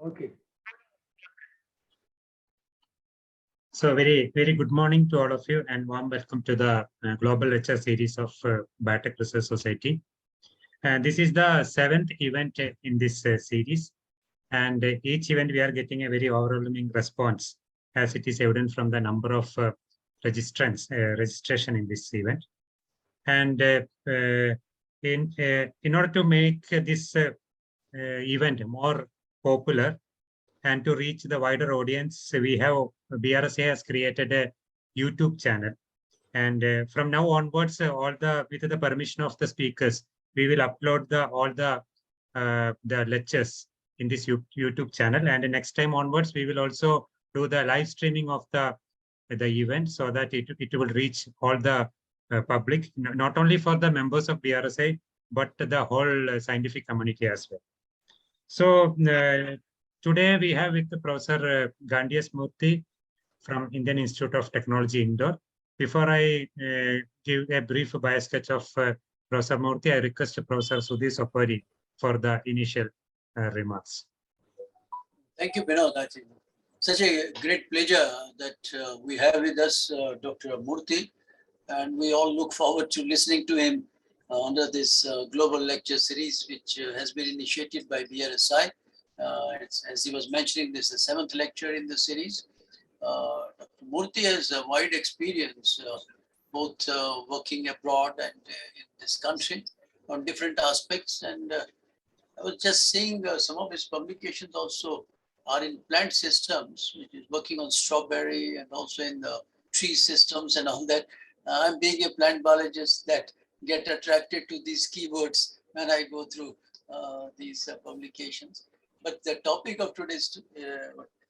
Okay. So very good morning to all of you and warm welcome to the global lecture series of Biotech Research Society. This is the 7th event in this series, and each event we are getting a very overwhelming response, as it is evident from the number of registrants registration in this event. And in order to make this event more popular and to reach the wider audience, we have BRSI has created a YouTube channel. And from now onwards, with the permission of the speakers, we will upload all the lectures in this YouTube channel. And next time onwards, we will also do the live streaming of the event so that it will reach all the public, not only for the members of BRSI, but the whole scientific community as well. So today we have with Professor Ganti S Murthy from Indian Institute of Technology, Indore. Before I give a brief bio sketch of Professor Murthy, I request Professor Sudhir Sopari for the initial remarks. Thank you, Vinod. I think such a great pleasure that we have with us Dr. Murthy, and we all look forward to listening to him under this global lecture series, which has been initiated by BRSI. As he was mentioning, this is the 7th lecture in the series. Dr. Murthy has a wide experience, both working abroad and in this country on different aspects. And I was just seeing some of his publications also are in plant systems, which is working on strawberry and also in the tree systems and all that. I'm being a plant biologist that get attracted to these keywords when I go through these publications. But the topic of today's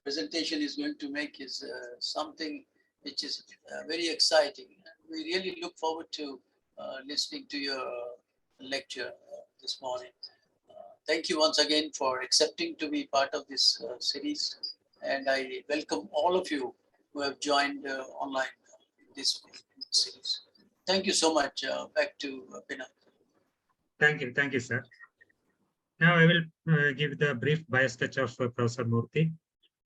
presentation is going to make is something which is very exciting. We really look forward to listening to your lecture this morning. Thank you once again for accepting to be part of this series. And I welcome all of you who have joined online in this series. Thank you so much. Back to Pinna. Thank you, sir. Now I will give the brief bio sketch of Professor Murthy.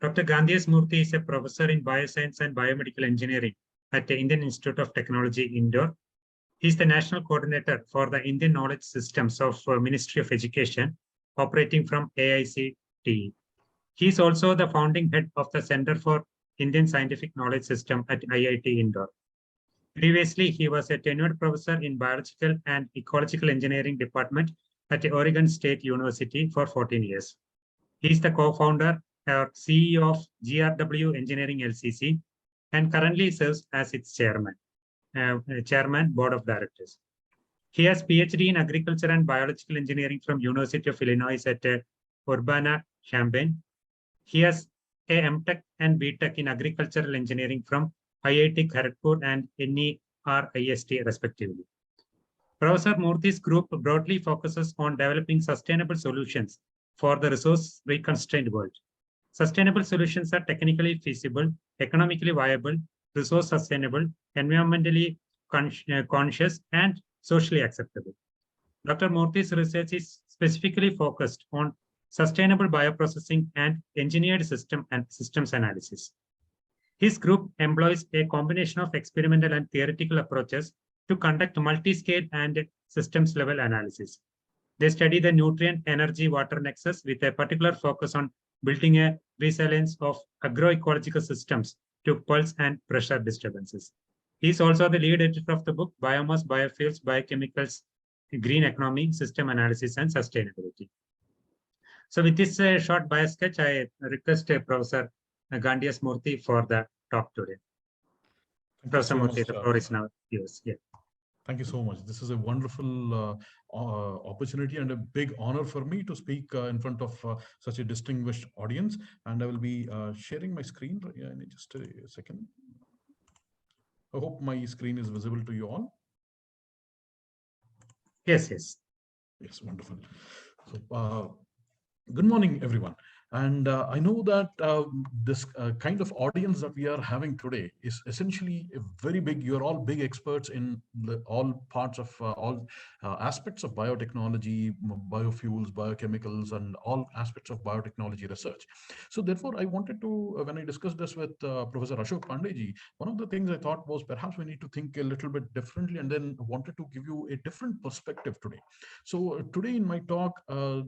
Dr. Ganti S Murthy is a professor in bioscience and biomedical engineering at the Indian Institute of Technology, Indore. He is the national coordinator for the Indian Knowledge Systems of Ministry of Education, operating from AICTE. He is also the founding head of the Center for Indian Scientific Knowledge System at IIT Indore. Previously, he was a tenured professor in Biological and Ecological Engineering Department at Oregon State University for 14 years. He is the co-founder or CEO of GRW Engineering LCC and currently serves as its chairman, Board of Directors. He has PhD in Agriculture and Biological Engineering from University of Illinois at Urbana-Champaign. He has a MTech and BTech in Agricultural Engineering from IIT Kharagpur and NERIST, respectively. Professor Murthy's group broadly focuses on developing sustainable solutions for the resource-constrained world. Sustainable solutions are technically feasible, economically viable, resource sustainable, environmentally conscious, and socially acceptable. Dr. Murthy's research is specifically focused on sustainable bioprocessing and engineered systems analysis. His group employs a combination of experimental and theoretical approaches to conduct multi-scale and systems-level analysis. They study the nutrient-energy-water nexus with a particular focus on building a resilience of agroecological systems to pulse and pressure disturbances. He is also the lead editor of the book Biomass, Biofuels, Biochemicals, Green Economy, System Analysis, and Sustainability. So with this short bio sketch, I request Professor Ganti S Murthy for the talk today. Professor Murthy, the floor is now yours. Yeah. Thank you so much. This is a wonderful opportunity and a big honor for me to speak in front of such a distinguished audience. And I will be sharing my screen in just a second. I hope my screen is visible to you all. Yes. Yes, wonderful. So, good morning, everyone. And I know that this kind of audience that we are having today is essentially a very big, you're all big experts in all parts of all aspects of biotechnology, biofuels, biochemicals, and all aspects of biotechnology research. So therefore, I wanted to, when I discussed this with Professor Ashok Pandeyji, one of the things I thought was perhaps we need to think a little bit differently, and then wanted to give you a different perspective today. So today in my talk,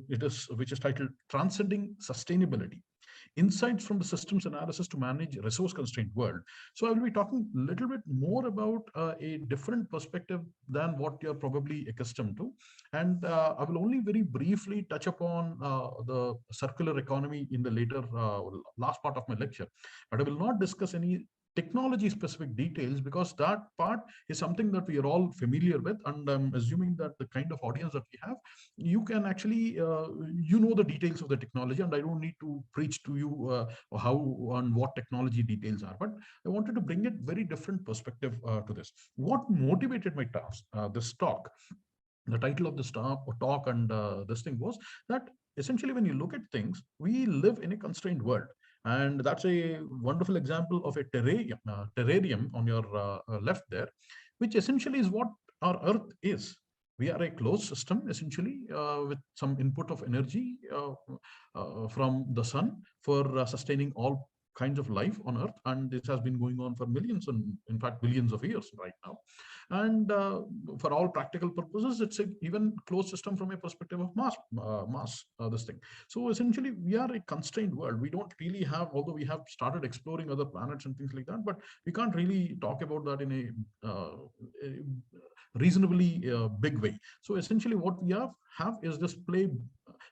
which is titled Transcending Sustainability, Insights from the Systems Analysis to Manage Resource-Constrained World. So I will be talking a little bit more about a different perspective than what you're probably accustomed to. And I will only very briefly touch upon the circular economy in the later last part of my lecture. But I will not discuss any technology specific details, because that part is something that we are all familiar with, and I'm assuming that the kind of audience that we have, you can actually the details of the technology, and I don't need to preach to you how and what technology details are. But I wanted to bring it very different perspective to this. What motivated my task, this talk, the title of this talk and this thing was that essentially when you look at things, we live in a constrained world. And that's a wonderful example of a terrarium on your left there, which essentially is what our Earth is. We are a closed system, essentially, with some input of energy from the sun for sustaining all kinds of life on Earth. And this has been going on for millions and, in fact, billions of years right now. And for all practical purposes, it's a even closed system from a perspective of this thing. So essentially, we are a constrained world. We don't really have, although we have started exploring other planets and things like that, but we can't really talk about that in a reasonably big way. So essentially, what we have is this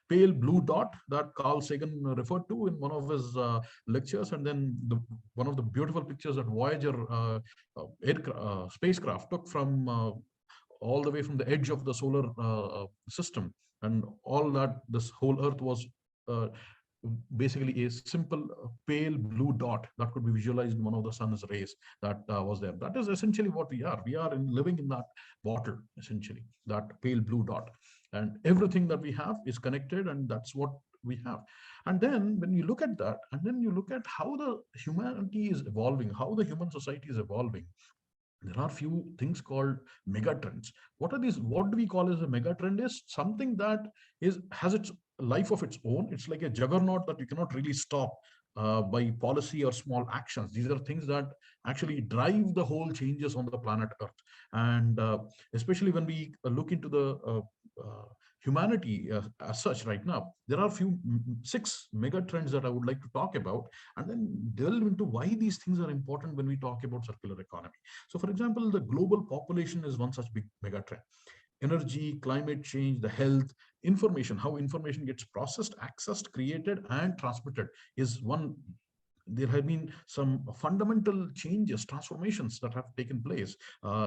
pale blue dot that Carl Sagan referred to in one of his lectures, and then one of the beautiful pictures that Voyager spacecraft took from all the way from the edge of the solar system, and all that this whole Earth was basically a simple pale blue dot that could be visualized in one of the sun's rays that was there. That is essentially what we are. We are living in that bottle, essentially, that pale blue dot. And everything that we have is connected, and that's what we have. And then when you look at that, and then you look at how the humanity is evolving, how the human society is evolving, there are few things called megatrends. What are these? What do we call as a megatrend? Is something that has its life of its own. It's like a juggernaut that you cannot really stop by policy or small actions. These are things that actually drive the whole changes on the planet Earth. And especially when we look into the humanity as such right now, there are few 6 mega trends that I would like to talk about, and then delve into why these things are important when we talk about circular economy. So for example, the global population is one such big mega trend. Energy, climate change, the health, information, how information gets processed, accessed, created, and transmitted is one. There have been some fundamental changes, transformations that have taken place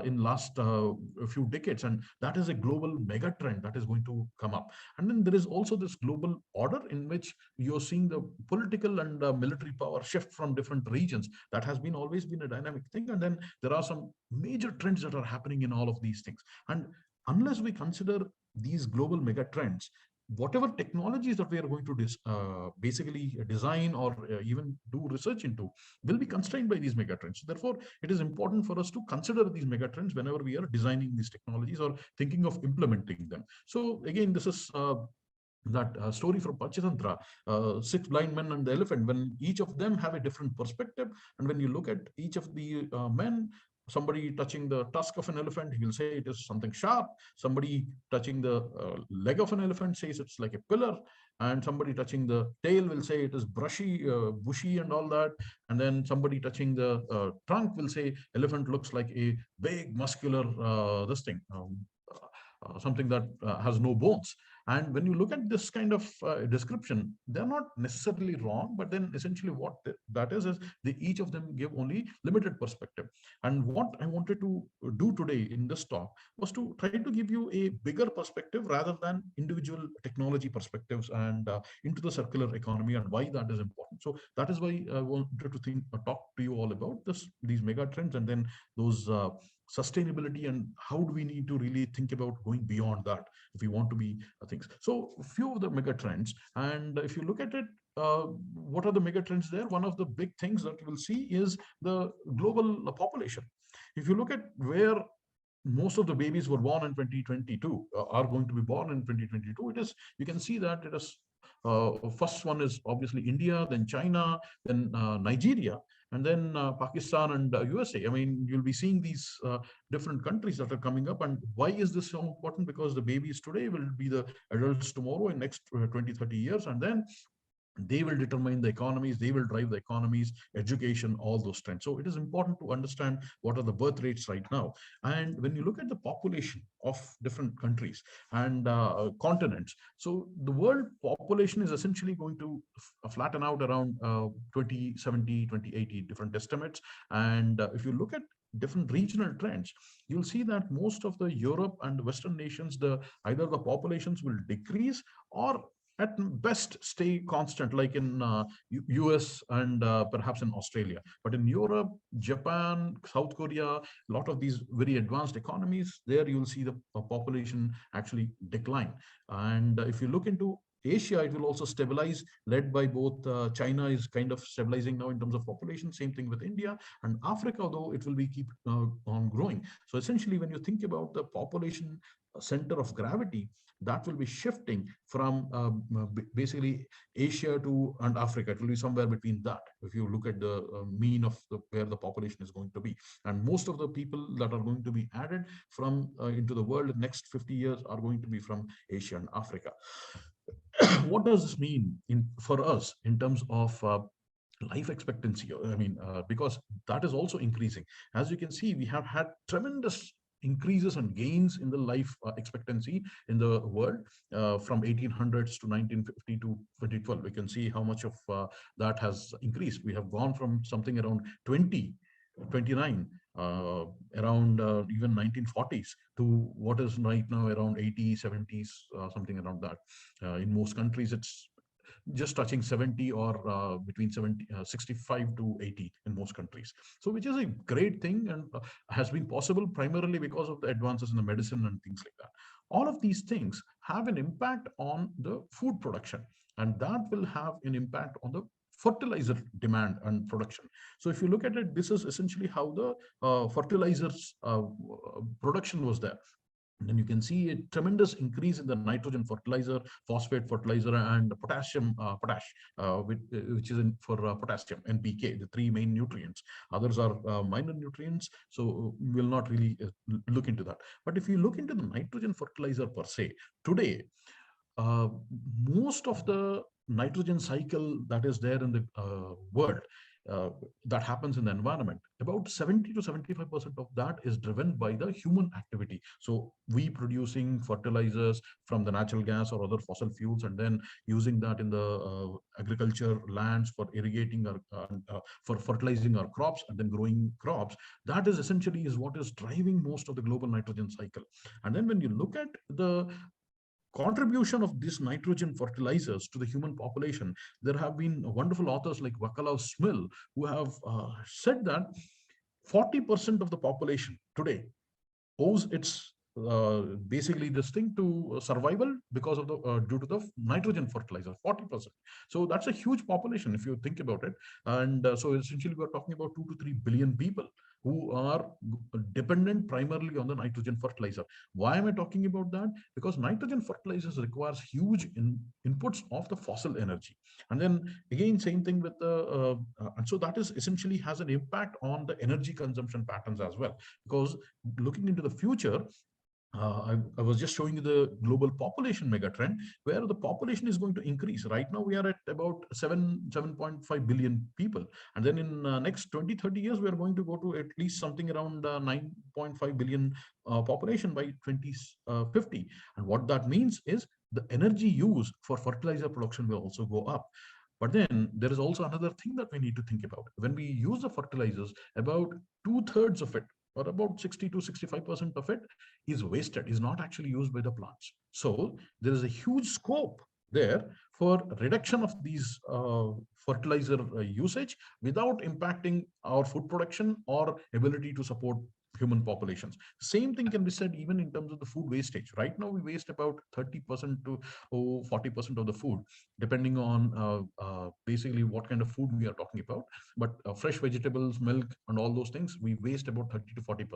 in last few decades, and that is a global mega trend that is going to come up. And then there is also this global order in which you're seeing the political and military power shift from different regions. That has been always been a dynamic thing. And then there are some major trends that are happening in all of these things. And unless we consider these global mega trends, whatever technologies that we are going to basically design or even do research into will be constrained by these megatrends. Therefore, it is important for us to consider these megatrends whenever we are designing these technologies or thinking of implementing them. So again, this is that story from Panchatantra, 6 blind men and the elephant, when each of them have a different perspective. And when you look at each of the men, somebody touching the tusk of an elephant, he will say it is something sharp. Somebody touching the leg of an elephant says it's like a pillar. And somebody touching the tail will say it is brushy, bushy and all that. And then somebody touching the trunk will say elephant looks like a big muscular something that has no bones. And when you look at this kind of description, they're not necessarily wrong, but then essentially what that is they each of them give only limited perspective. And what I wanted to do today in this talk was to try to give you a bigger perspective rather than individual technology perspectives and into the circular economy and why that is important. So that is why I wanted to talk to you all about these mega trends, and then those sustainability, and how do we need to really think about going beyond that if we want to be things. So a few of the mega trends, and if you look at it, what are the mega trends there? One of the big things that you will see is the global population. If you look at where most of the babies were born in 2022, are going to be born in 2022, it is, you can see that it is, first one is obviously India, then China, then Nigeria, and then Pakistan and USA. I mean, you'll be seeing these different countries that are coming up. And why is this so important? Because the babies today will be the adults tomorrow in next 20, 30 years. And then they will determine the economies, they will drive the economies, education, all those trends. So it is important to understand what are the birth rates right now. And when you look at the population of different countries and continents, so the world population is essentially going to flatten out around 2070, 2080, different estimates. And if you look at different regional trends, you'll see that most of the Europe and Western nations, either the populations will decrease or at best stay constant, like in US and perhaps in Australia. But in Europe, Japan, South Korea, a lot of these very advanced economies, there you'll see the population actually decline. And if you look into Asia, it will also stabilize, led by both China is kind of stabilizing now in terms of population, same thing with India, and Africa, though it will be keep on growing. So essentially, when you think about the population center of gravity, that will be shifting from basically Asia to and Africa. It will be somewhere between that, if you look at the mean of where the population is going to be. And most of the people that are going to be added from into the world in the next 50 years are going to be from Asia and Africa. What does this mean for us in terms of life expectancy? I mean, because that is also increasing. As you can see, we have had tremendous increases and gains in the life expectancy in the world from 1800s to 1950 to 2012. We can see how much of that has increased. We have gone from something around 20, 29, around even 1940s to what is right now around 80, 70s, something around that. In most countries, it's just touching 70 or between 65 to 80 in most countries. So which is a great thing, and has been possible primarily because of the advances in the medicine and things like that. All of these things have an impact on the food production, and that will have an impact on the fertilizer demand and production. So if you look at it, this is essentially how the fertilizers production was there. And then you can see a tremendous increase in the nitrogen fertilizer, phosphate fertilizer, and potassium, which is for potassium, NPK, the three main nutrients. Others are minor nutrients, so we'll not really look into that. But if you look into the nitrogen fertilizer per se, today, most of the nitrogen cycle that is there in the world, that happens in the environment, about 70 to 75% of that is driven by the human activity. So we producing fertilizers from the natural gas or other fossil fuels, and then using that in the agriculture lands for irrigating our for fertilizing our crops and then growing crops. That is essentially is what is driving most of the global nitrogen cycle. And then when you look at the contribution of these nitrogen fertilizers to the human population, there have been wonderful authors like Vaclav Smil who have said that 40% of the population today owes its basically this thing to survival because of the due to the nitrogen fertilizer, 40%. So that's a huge population if you think about it. And so essentially we're talking about 2 to 3 billion people who are dependent primarily on the nitrogen fertilizer. Why am I talking about that? Because nitrogen fertilizers requires huge inputs of the fossil energy. And then again, same thing with the, and so that is essentially has an impact on the energy consumption patterns as well. Because looking into the future, I was just showing you the global population megatrend, where the population is going to increase. Right now, we are at about 7.5 billion people. And then in next 20, 30 years, we are going to go to at least something around 9.5 billion population by 2050. And what that means is the energy used for fertilizer production will also go up. But then there is also another thing that we need to think about. When we use the fertilizers, about 2/3 of it, or about 60 to 65% of it, is wasted, is not actually used by the plants. So there is a huge scope there for reduction of these fertilizer usage without impacting our food production or ability to support human populations. Same thing can be said even in terms of the food wastage. Right now, we waste about 30% to 40% of the food, depending on basically what kind of food we are talking about. But fresh vegetables, milk, and all those things, we waste about 30 to 40%.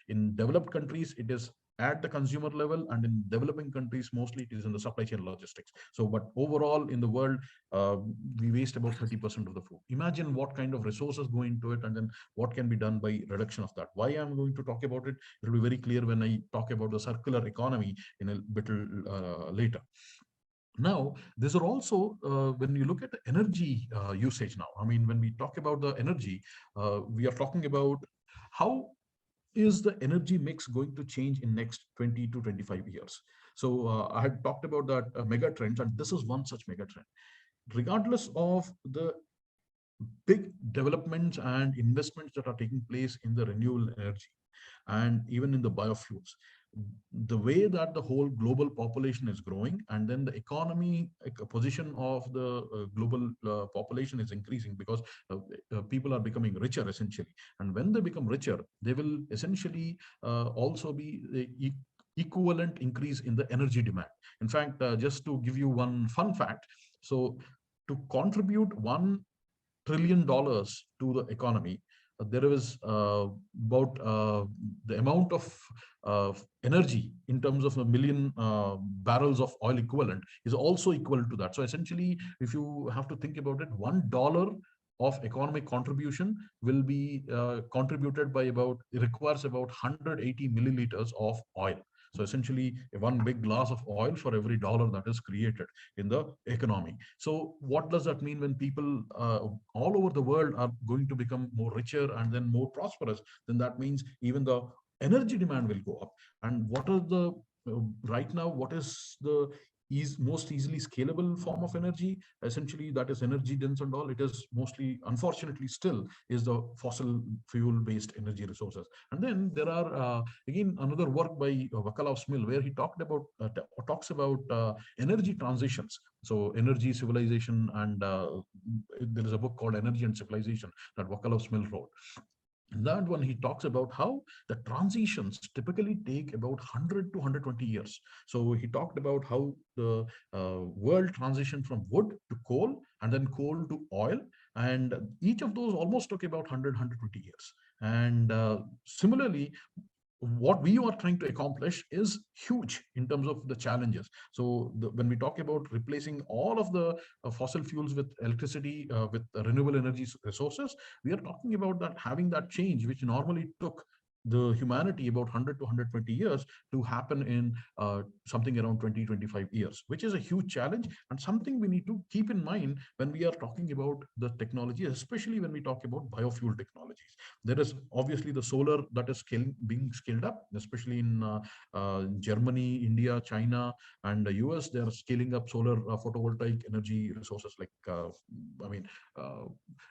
In developed countries, it is at the consumer level, and in developing countries, mostly it is in the supply chain logistics. So, but overall in the world, uh, we waste about 30% of the food. Imagine what kind of resources go into it, and then what can be done by reduction of that. Why I'm going to talk about it, it will be very clear when I talk about the circular economy in a bit later. Now, these are also, when you look at the energy usage now, I mean, when we talk about the energy, we are talking about how is the energy mix going to change in next 20 to 25 years. So I had talked about that mega trends, and this is one such mega trend. Regardless of the big developments and investments that are taking place in the renewable energy and even in the biofuels, the way that the whole global population is growing, and then the economy position of the global population is increasing, because people are becoming richer essentially, and when they become richer, they will essentially also be equivalent increase in the energy demand. In fact, just to give you one fun fact, so to contribute $1 trillion to the economy, there is about the amount of energy in terms of a million barrels of oil equivalent is also equal to that. So essentially, if you have to think about it, $1 of economic contribution will be contributed by about, it requires about 180 milliliters of oil. So essentially, one big glass of oil for every dollar that is created in the economy. So what does that mean when people all over the world are going to become more richer and then more prosperous? Then that means even the energy demand will go up. And what are the right now, what is the most easily scalable form of energy? Essentially, that is energy dense and all. It is mostly, unfortunately, still is the fossil fuel based energy resources. And then there are again another work by Vaclav Smil, where he talks about energy transitions. So energy, civilization, and there is a book called Energy and Civilization that Vaclav Smil wrote. In that one, he talks about how the transitions typically take about 100 to 120 years. So he talked about how the world transitioned from wood to coal, and then coal to oil. And each of those almost took about 100, 120 years. And similarly, what we are trying to accomplish is huge in terms of the challenges. So when we talk about replacing all of the fossil fuels with electricity, with renewable energy resources, we are talking about that having that change, which normally took the humanity about 100 to 120 years, to happen in something around 20, 25 years, which is a huge challenge and something we need to keep in mind when we are talking about the technology, especially when we talk about biofuel technologies. There is obviously the solar that is being scaled up, especially in Germany, India, China, and the US. They are scaling up solar photovoltaic energy resources, like I mean,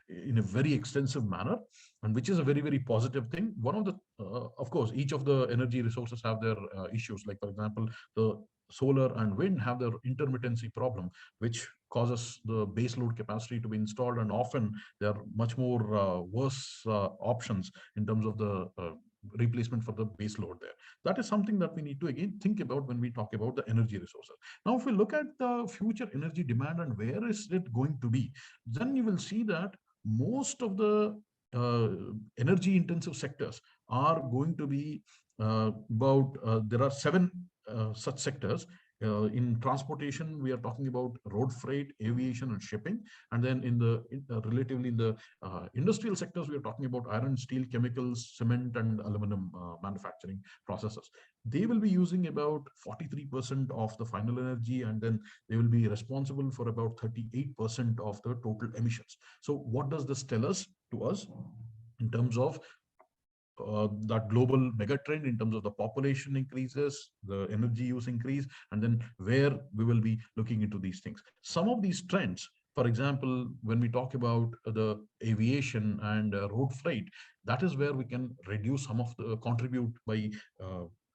in a very extensive manner, and which is a very, very positive thing. One of the, of course, each of the energy resources have their issues. Like, for example, the solar and wind have their intermittency problem, which causes the base load capacity to be installed, and often there are much more worse options in terms of the replacement for the base load there. That is something that we need to again think about when we talk about the energy resources. Now, if we look at the future energy demand and where is it going to be, then you will see that most of the energy intensive sectors are going to be there are 7 such sectors. In transportation, we are talking about road freight, aviation, and shipping. And then in the relatively in the industrial sectors, we are talking about iron, steel, chemicals, cement, and aluminum manufacturing processes. They will be using about 43% of the final energy, and then they will be responsible for about 38% of the total emissions. So what does this tell us to us in terms of that global mega trend, in terms of the population increases, the energy use increase, and then where we will be looking into these things? Some of these trends, for example, when we talk about the aviation and road freight, that is where we can reduce some of the contribute by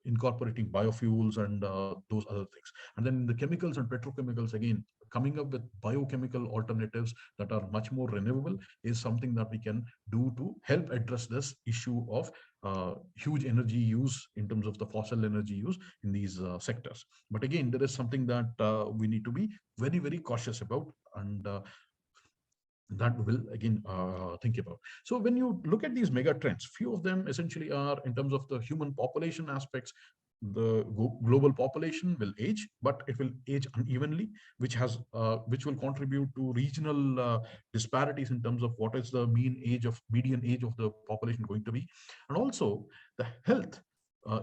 incorporating biofuels and those other things. And then the chemicals and petrochemicals, again, coming up with biochemical alternatives that are much more renewable is something that we can do to help address this issue of huge energy use in terms of the fossil energy use in these sectors. But again, there is something that we need to be very, very cautious about, and that we will again think about. So when you look at these mega trends, few of them essentially are in terms of the human population aspects. The global population will age, but it will age unevenly, which will contribute to regional disparities in terms of what is the median age of the population going to be. And also the health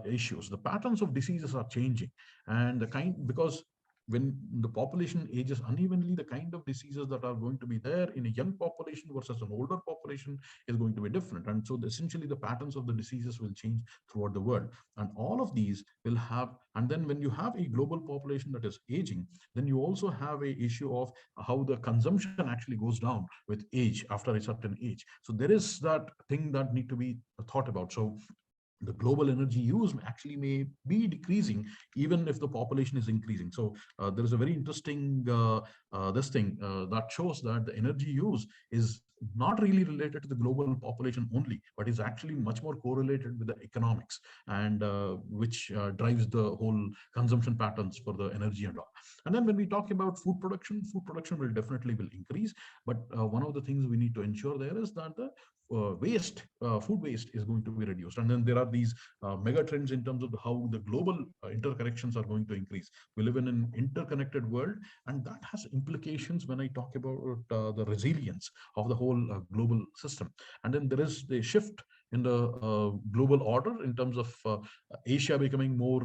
issues, the patterns of diseases are changing, and because when the population ages unevenly, the kind of diseases that are going to be there in a young population versus an older population is going to be different. And so essentially the patterns of the diseases will change throughout the world. And all of these will have, and then when you have a global population that is aging, then you also have a issue of how the consumption actually goes down with age after a certain age. So there is that thing that need to be thought about. So the global energy use actually may be decreasing even if the population is increasing. So there is a very interesting this thing that shows that the energy use is not really related to the global population only, but is actually much more correlated with the economics, and which drives the whole consumption patterns for the energy and all. And then when we talk about food production will definitely will increase, but one of the things we need to ensure there is that the food waste is going to be reduced. And then there are these mega trends in terms of how the global interconnections are going to increase. We live in an interconnected world, and that has implications when I talk about the resilience of the whole global system. And then there is the shift in the global order in terms of Asia becoming more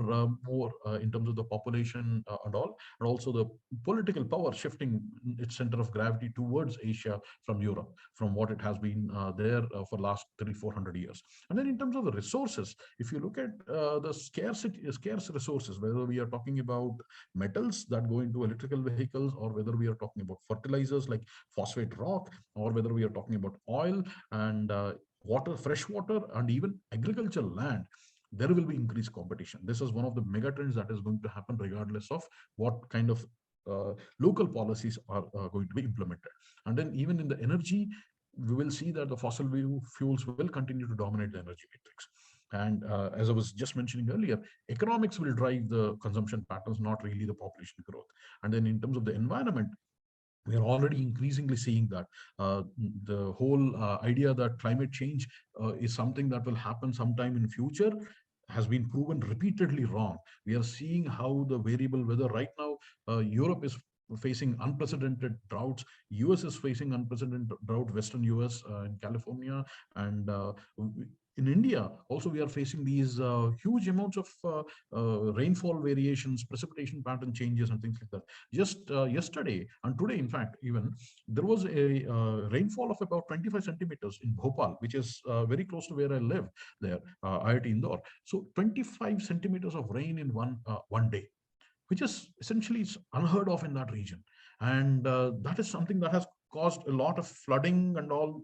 in terms of the population and all, and also the political power shifting its center of gravity towards Asia from Europe, from what it has been there for last 300-400 years. And then in terms of the resources, if you look at the scarce resources, whether we are talking about metals that go into electrical vehicles, or whether we are talking about fertilizers like phosphate rock, or whether we are talking about oil and water, fresh water, and even agricultural land, there will be increased competition. This is one of the mega trends that is going to happen regardless of what kind of local policies are going to be implemented. And then even in the energy, we will see that the fossil fuels will continue to dominate the energy matrix. And as I was just mentioning earlier, economics will drive the consumption patterns, not really the population growth. And then in terms of the environment, we are already increasingly seeing that the whole idea that climate change is something that will happen sometime in future has been proven repeatedly wrong. We are seeing how the variable weather right now, Europe is facing unprecedented droughts, US is facing unprecedented drought, Western US in California, and in India also we are facing these huge amounts of rainfall variations, precipitation pattern changes, and things like that. Just yesterday and today, in fact, even there was a rainfall of about 25 centimeters in Bhopal, which is very close to where I live there, IIT Indore. So 25 centimeters of rain in one day, which is essentially unheard of in that region. And that is something that has caused a lot of flooding and all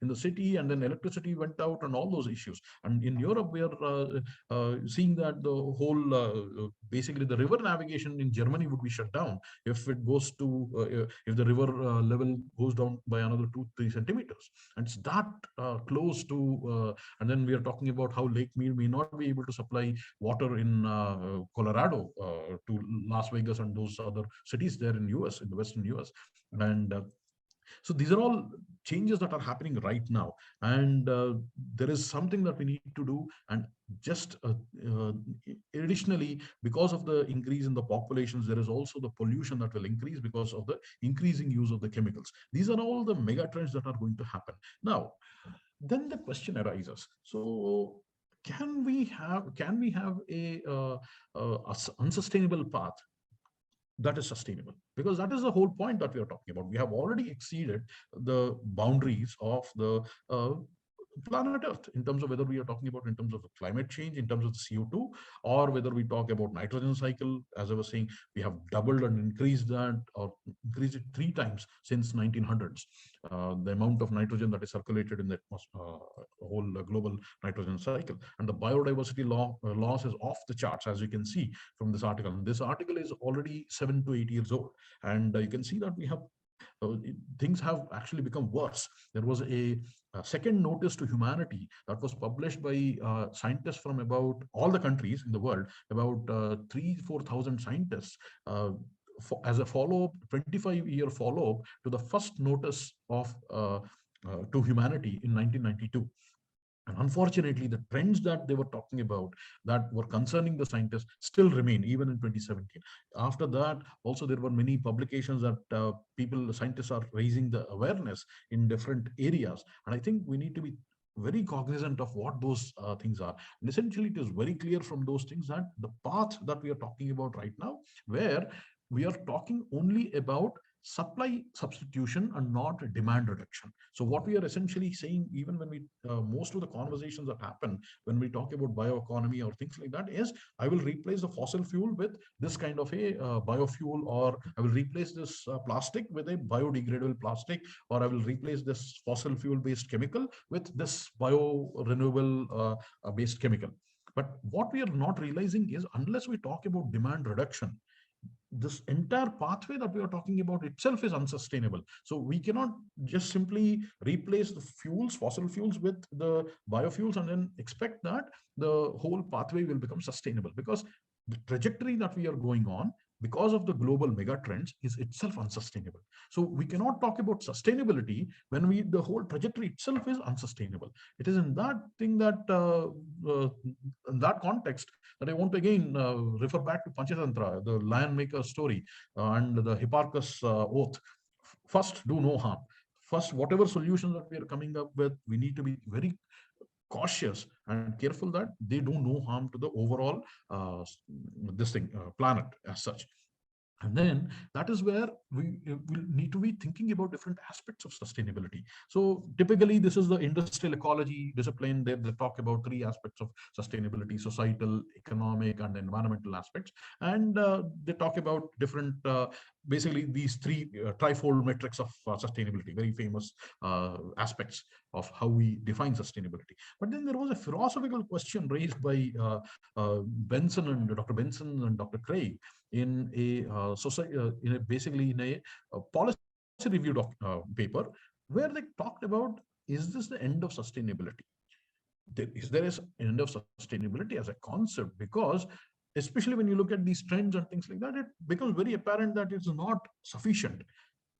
in the city, and then electricity went out and all those issues. And in Europe, we are seeing that the whole, basically the river navigation in Germany would be shut down if it goes to, if the river level goes down by another 2-3 centimeters. And it's that close to, and then we are talking about how Lake Mead may not be able to supply water in Colorado to Las Vegas and those other cities there in US, in the Western US. And so these are all changes that are happening right now, and there is something that we need to do. And just additionally, because of the increase in the populations, there is also the pollution that will increase because of the increasing use of the chemicals. These are all the mega trends that are going to happen. Now, then the question arises: so can we have a unsustainable path that is sustainable? Because that is the whole point that we are talking about. We have already exceeded the boundaries of the planet Earth, in terms of whether we are talking about in terms of the climate change, in terms of the CO2, or whether we talk about nitrogen cycle. As I was saying, we have doubled and increased that, or increased it 3 times since 1900s. The amount of nitrogen that is circulated in the whole global nitrogen cycle, and the biodiversity loss is off the charts, as you can see from this article. And this article is already 7 to 8 years old, and you can see that we have things have actually become worse. There was a second notice to humanity that was published by scientists from about all the countries in the world, about 4,000 scientists, as a follow-up, 25-year follow-up to the first notice of to humanity in 1992. And unfortunately, the trends that they were talking about that were concerning the scientists still remain even in 2017. After that, also there were many publications that scientists are raising the awareness in different areas. And I think we need to be very cognizant of what those things are. And essentially, it is very clear from those things that the path that we are talking about right now, where we are talking only about supply substitution and not demand reduction. So what we are essentially saying, even when we most of the conversations that happen when we talk about bioeconomy or things like that, is I will replace the fossil fuel with this kind of a biofuel, or I will replace this plastic with a biodegradable plastic, or I will replace this fossil fuel based chemical with this bio renewable based chemical. But what we are not realizing is, unless we talk about demand reduction, this entire pathway that we are talking about itself is unsustainable. So we cannot just simply replace the fuels, fossil fuels, with the biofuels and then expect that the whole pathway will become sustainable, because the trajectory that we are going on because of the global mega trends is itself unsustainable. So we cannot talk about sustainability when the whole trajectory itself is unsustainable. It is in that thing that in that context that I want to again refer back to Panchatantra, the lion maker story, and the Hipparchus oath. First, do no harm. First, whatever solutions that we are coming up with, we need to be very cautious and careful that they do no harm to the overall planet as such. And then that is where we will need to be thinking about different aspects of sustainability. So typically, this is the industrial ecology discipline. They talk about 3 aspects of sustainability: societal, economic, and environmental aspects. And they talk about different, basically these 3 trifold metrics of sustainability, very famous aspects of how we define sustainability. But then there was a philosophical question raised by Dr. Benson and Dr. Craig in a society, basically in a policy review paper, where they talked about, is this the end of sustainability? Is there an end of sustainability as a concept? Because especially when you look at these trends and things like that, it becomes very apparent that it's not sufficient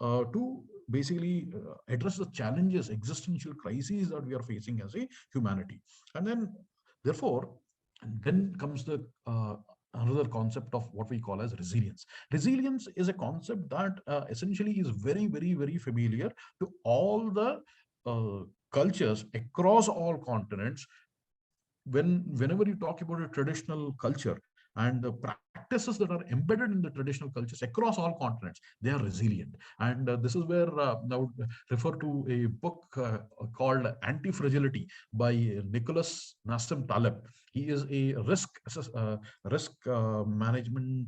to basically address the challenges, existential crises that we are facing as a humanity. And then, therefore, then comes the another concept of what we call as resilience. Resilience is a concept that essentially is very, very, very familiar to all the cultures across all continents. Whenever you talk about a traditional culture and the practices that are embedded in the traditional cultures across all continents, they are resilient. And this is where I would refer to a book called Anti-Fragility by Nicholas Nassim Taleb. He is a risk management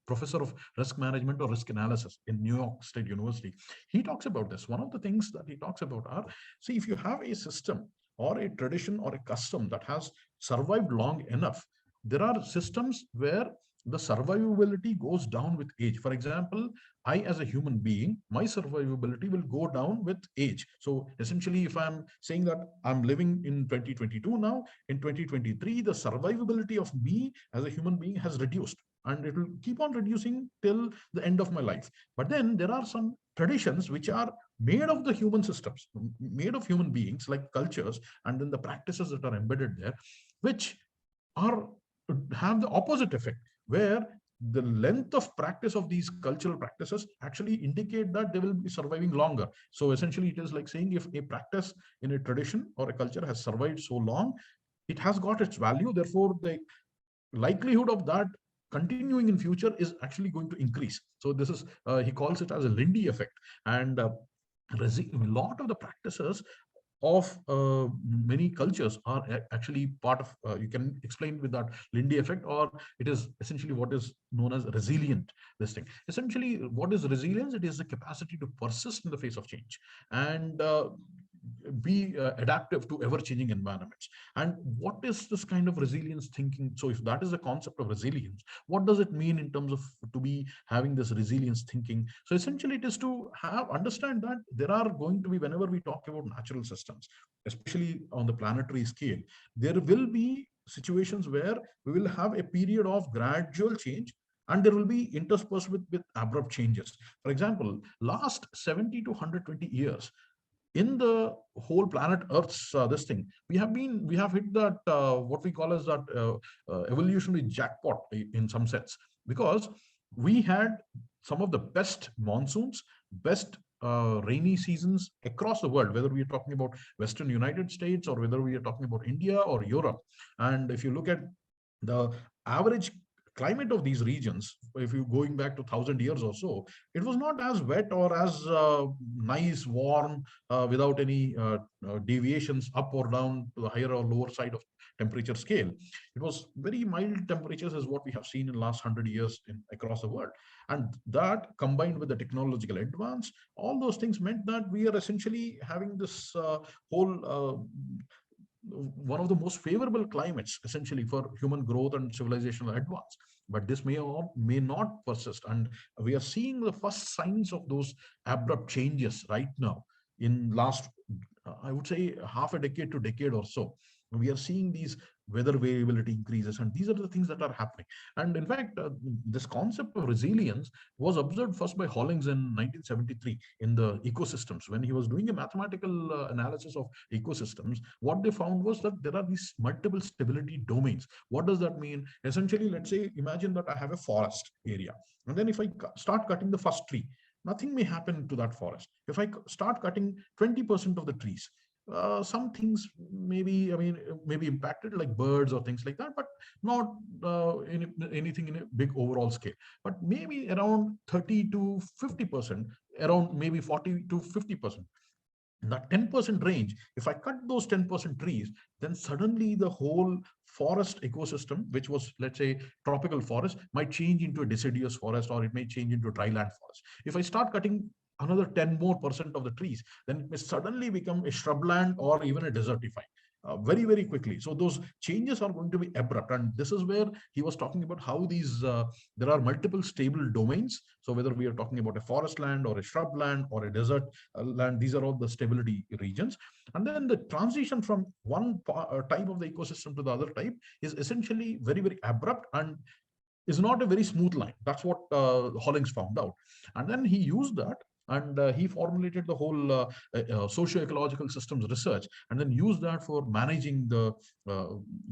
professor of risk management or risk analysis in New York State University. He talks about this. One of the things that he talks about are, see, if you have a system or a tradition or a custom that has survived long enough, there are systems where the survivability goes down with age. For example, I, as a human being, my survivability will go down with age. So essentially, if I'm saying that I'm living in 2022 now, in 2023, the survivability of me as a human being has reduced, and it will keep on reducing till the end of my life. But then there are some traditions which are made of the human systems, made of human beings, like cultures, and then the practices that are embedded there, which have the opposite effect, where the length of practice of these cultural practices actually indicate that they will be surviving longer. So essentially, it is like saying, if a practice in a tradition or a culture has survived so long, it has got its value. Therefore, the likelihood of that continuing in future is actually going to increase. So this is, he calls it as a Lindy effect. And a lot of the practices of many cultures are actually part of, you can explain with that Lindy effect, or it is essentially what is known as resilient, this thing. Essentially, what is resilience? It is the capacity to persist in the face of change and be adaptive to ever-changing environments. And what is this kind of resilience thinking? So if that is the concept of resilience, what does it mean in terms of to be having this resilience thinking? So essentially it is to understand that there are going to be, whenever we talk about natural systems, especially on the planetary scale, there will be situations where we will have a period of gradual change, and there will be interspersed with abrupt changes. For example, last 70 to 120 years, in the whole planet Earth's this thing, we have hit that what we call as that evolutionary jackpot in some sense, because we had some of the best monsoons, best rainy seasons across the world, whether we are talking about Western United States or whether we are talking about India or Europe. And if you look at the average climate of these regions, if you going back to 1,000 years or so, it was not as wet or as nice, warm, without any deviations up or down to the higher or lower side of temperature scale. It was very mild temperatures as what we have seen in the last 100 years across the world. And that combined with the technological advance, all those things meant that we are essentially having this whole one of the most favorable climates essentially for human growth and civilizational advance. But this may or may not persist, and we are seeing the first signs of those abrupt changes right now in last I would say half a decade to decade or so. We are seeing these weather variability increases, and these are the things that are happening. And in fact, this concept of resilience was observed first by Hollings in 1973 in the ecosystems. When he was doing a mathematical analysis of ecosystems, what they found was that there are these multiple stability domains. What does that mean? Essentially, let's say, imagine that I have a forest area, and then if I start cutting the first tree, nothing may happen to that forest. If I start cutting 20% of the trees, some things maybe, I mean, maybe impacted, like birds or things like that, but not anything in a big overall scale. But maybe around 30 to 50%, around maybe 40 to 50%. That 10% range, if I cut those 10% trees, then suddenly the whole forest ecosystem, which was, let's say, tropical forest, might change into a deciduous forest, or it may change into a dryland forest. If I start cutting another 10% more of the trees, then it may suddenly become a shrubland or even a desertify very, very quickly. So those changes are going to be abrupt. And this is where he was talking about how these, there are multiple stable domains. So whether we are talking about a forest land or a shrubland or a desert land, these are all the stability regions. And then the transition from one type of the ecosystem to the other type is essentially very, very abrupt and is not a very smooth line. That's what Hollings found out. And then he used that, and he formulated the whole socio-ecological systems research, and then used that for managing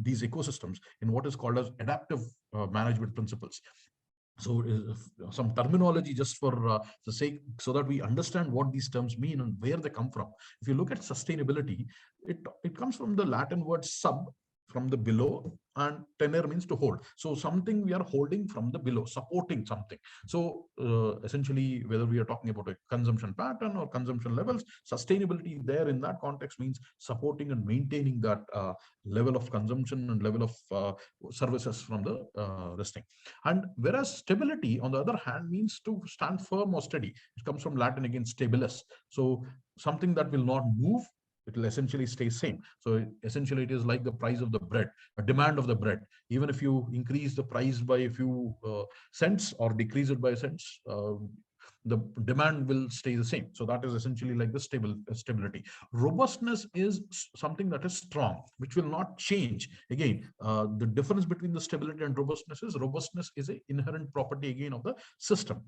these ecosystems in what is called as adaptive management principles. So some terminology just for the sake, so that we understand what these terms mean and where they come from. If you look at sustainability, it comes from the Latin word sub, from the below, and tenere means to hold. So something we are holding from the below, supporting something. So essentially, whether we are talking about a consumption pattern or consumption levels, sustainability there in that context means supporting and maintaining that level of consumption and level of services from the this thing. And whereas stability, on the other hand, means to stand firm or steady. It comes from Latin again, stabilis. So something that will not move, it will essentially stay same. So essentially, it is like the price of the bread, a demand of the bread. Even if you increase the price by a few cents or decrease it by cents, the demand will stay the same. So that is essentially like the stability. Robustness is something that is strong, which will not change. Again, the difference between the stability and robustness is an inherent property again of the system.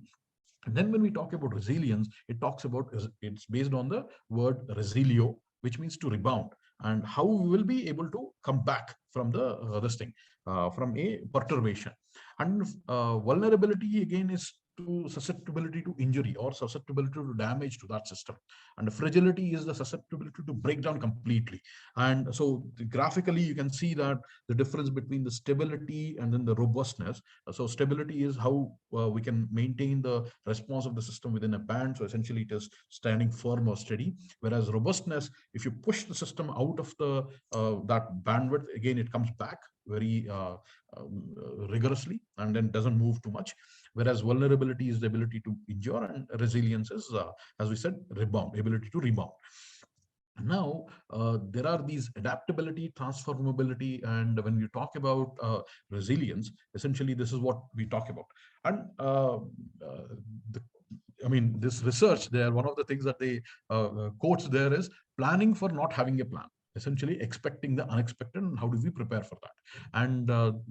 And then when we talk about resilience, it talks about, it's based on the word resilio, which means to rebound, and how we will be able to come back from the this thing, from a perturbation. And vulnerability again is to susceptibility to injury or susceptibility to damage to that system. And the fragility is the susceptibility to break down completely. And so graphically, you can see that the difference between the stability and then the robustness. So stability is how we can maintain the response of the system within a band. So essentially it is standing firm or steady. Whereas robustness, if you push the system out of the that bandwidth, again, it comes back very rigorously and then doesn't move too much. Whereas vulnerability is the ability to endure, and resilience is, as we said, rebound, ability to rebound. Now, there are these adaptability, transformability, and when we talk about resilience, essentially this is what we talk about. And the, I mean, this research there, one of the things that they quotes there is planning for not having a plan, essentially expecting the unexpected, and how do we prepare for that. And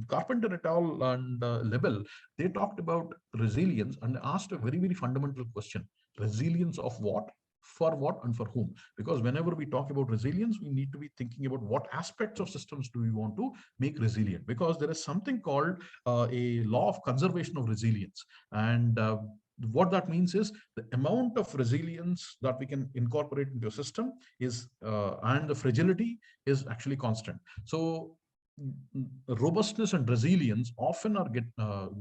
Carpenter et al. And Lebel, they talked about resilience and asked a very, very fundamental question: resilience of what, for what, and for whom? Because whenever we talk about resilience, we need to be thinking about what aspects of systems do we want to make resilient, because there is something called a law of conservation of resilience. And what that means is the amount of resilience that we can incorporate into a system is and the fragility is actually constant. So robustness and resilience often are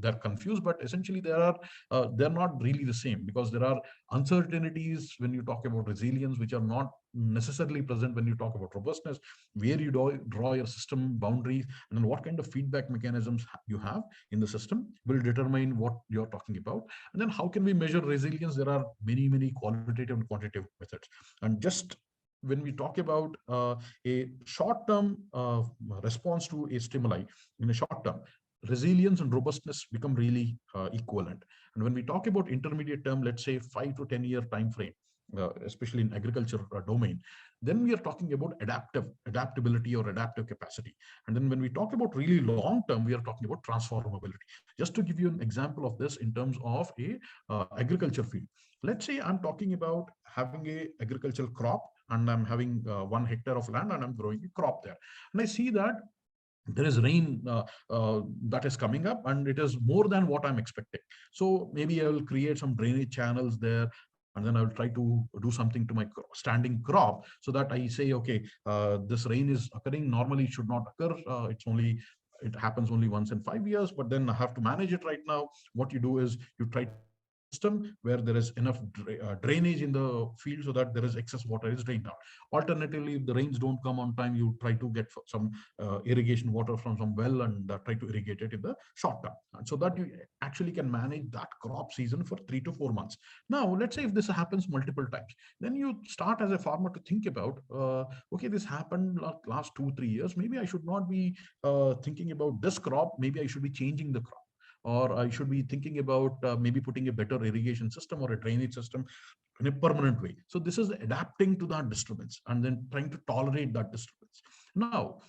they're confused, but essentially they're not really the same, because there are uncertainties when you talk about resilience which are not necessarily present when you talk about robustness, where you draw your system boundaries, and then what kind of feedback mechanisms you have in the system will determine what you're talking about. And then how can we measure resilience? There are many qualitative and quantitative methods. And just when we talk about a short-term response to a stimuli in a short term, resilience and robustness become really equivalent. And when we talk about intermediate term, let's say 5 to 10 year time frame, especially in agriculture domain, then we are talking about adaptability or adaptive capacity. And then when we talk about really long term, we are talking about transformability. Just to give you an example of this in terms of a agriculture field, let's say I'm talking about having a agricultural crop, and I'm having 1 hectare of land and I'm growing a crop there. And I see that there is rain that is coming up, and it is more than what I'm expecting. So maybe I will create some drainage channels there, and then I will try to do something to my standing crop, so that I say, okay, this rain is occurring. Normally it should not occur. It happens only once in 5 years, but then I have to manage it right now. What you do is you try to system where there is enough drainage in the field so that there is excess water is drained out. Alternatively, if the rains don't come on time, you try to get some irrigation water from some well and try to irrigate it in the short term, and so that you actually can manage that crop season for 3 to 4 months. Now, let's say if this happens multiple times, then you start as a farmer to think about, okay, this happened last 2-3 years. Maybe I should not be thinking about this crop. Maybe I should be changing the crop, or I should be thinking about maybe putting a better irrigation system or a drainage system in a permanent way. So this is adapting to that disturbance and then trying to tolerate that disturbance. Now,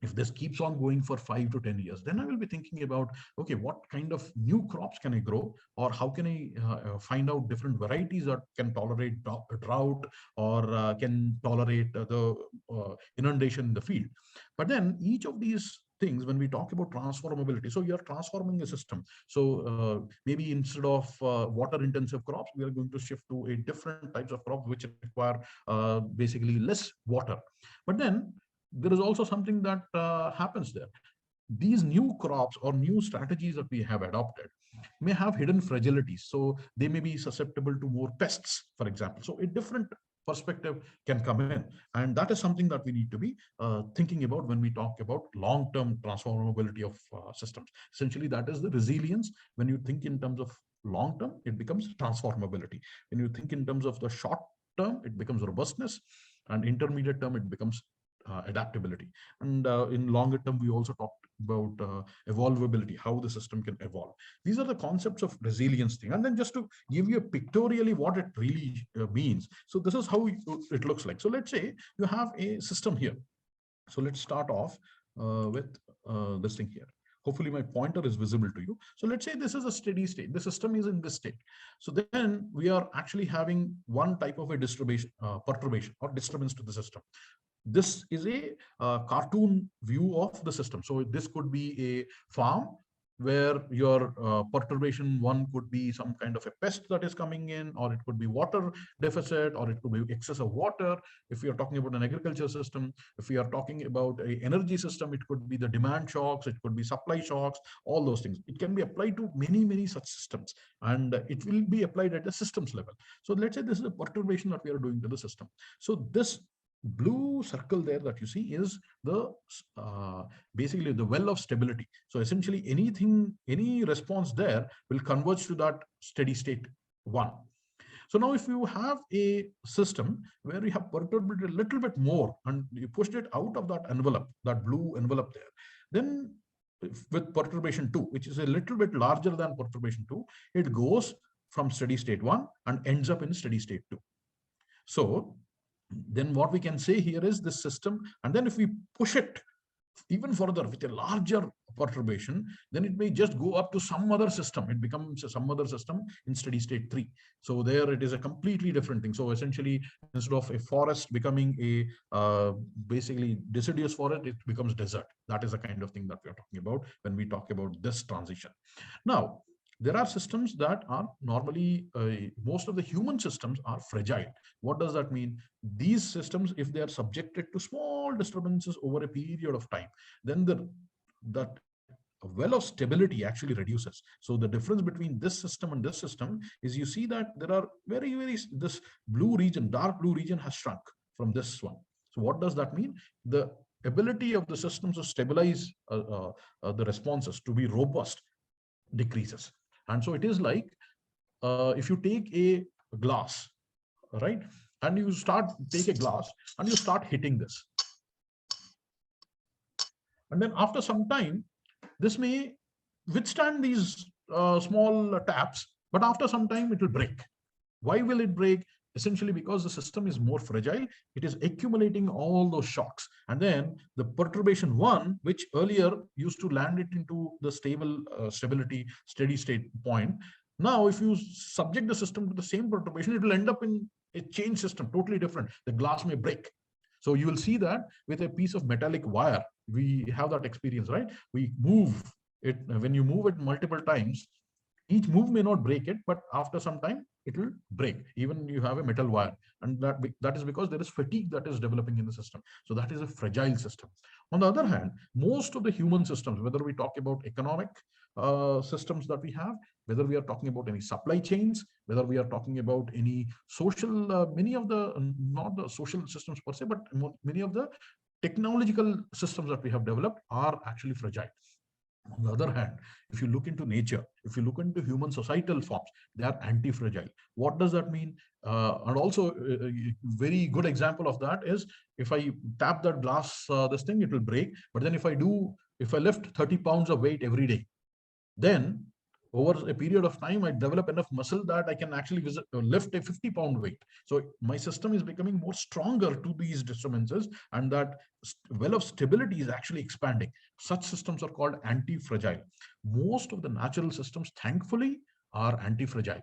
if this keeps on going for 5 to 10 years, then I will be thinking about, okay, what kind of new crops can I grow, or how can I find out different varieties that can tolerate drought, or can tolerate the inundation in the field. But then each of these things, when we talk about transformability, so you're transforming a system. So maybe instead of water intensive crops, we are going to shift to a different types of crops which require basically less water. But then there is also something that happens there. These new crops or new strategies that we have adopted may have hidden fragilities. So they may be susceptible to more pests, for example. So a different perspective can come in. And that is something that we need to be thinking about when we talk about long-term transformability of systems. Essentially, that is the resilience. When you think in terms of long-term, it becomes transformability. When you think in terms of the short term, it becomes robustness. And intermediate term, it becomes adaptability. And in longer term, we also talked about evolvability, how the system can evolve. These are the concepts of resilience thing. And then just to give you pictorially what it really means. So this is how it looks like. So let's say you have a system here. So let's start off with this thing here. Hopefully my pointer is visible to you. So let's say this is a steady state. The system is in this state. So then we are actually having one type of a perturbation or disturbance to the system. This is a cartoon view of the system. So this could be a farm where your perturbation one could be some kind of a pest that is coming in, or it could be water deficit, or it could be excess of water. If we are talking about an agriculture system, if we are talking about a energy system, it could be the demand shocks, it could be supply shocks, all those things. It can be applied to many such systems, and it will be applied at the systems level. So let's say this is a perturbation that we are doing to the system. So this blue circle there that you see is the basically the well of stability. So essentially anything, any response there will converge to that steady state one. So now if you have a system where you have perturbed it a little bit more and you pushed it out of that envelope, that blue envelope there, then with perturbation 2, which is a little bit larger than perturbation 2, it goes from steady state 1 and ends up in steady state 2. So then what we can say here is this system, and then if we push it even further with a larger perturbation, then it may just go up to some other system. It becomes some other system in steady state 3. So there it is a completely different thing. So essentially, instead of a forest becoming a basically deciduous forest, it becomes desert. That is the kind of thing that we are talking about when we talk about this transition. Now, there are systems that are normally, most of the human systems are fragile. What does that mean? These systems, if they are subjected to small disturbances over a period of time, then that well of stability actually reduces. So the difference between this system and this system is you see that there are this blue region, dark blue region has shrunk from this one. So what does that mean? The ability of the systems to stabilize the responses, to be robust, decreases. And so it is like if you take a glass, right, and you take a glass and you start hitting this, and then after some time this may withstand these small taps, but after some time it will break. Why will it break? Essentially because the system is more fragile. It is accumulating all those shocks, and then the perturbation 1, which earlier used to land it into the stability steady state point, now if you subject the system to the same perturbation, it will end up in a change system, totally different. The glass may break. So you will see that with a piece of metallic wire, we have that experience, right? We move it, when you move it multiple times, each move may not break it, but after some time it will break. Even you have a metal wire, and that is because there is fatigue that is developing in the system. So that is a fragile system. On the other hand, most of the human systems, whether we talk about economic systems that we have, whether we are talking about any supply chains, whether we are talking about any social, many of the, not the social systems per se, but many of the technological systems that we have developed are actually fragile. On the other hand, if you look into nature, if you look into human societal forms, they are anti-fragile. What does that mean? And also, a very good example of that is if I tap that glass, this thing, it will break. But then if I lift 30 pounds of weight every day, then over a period of time, I develop enough muscle that I can actually lift a 50-pound weight. So my system is becoming more stronger to these disturbances, and that well of stability is actually expanding. Such systems are called anti-fragile. Most of the natural systems, thankfully, are anti-fragile.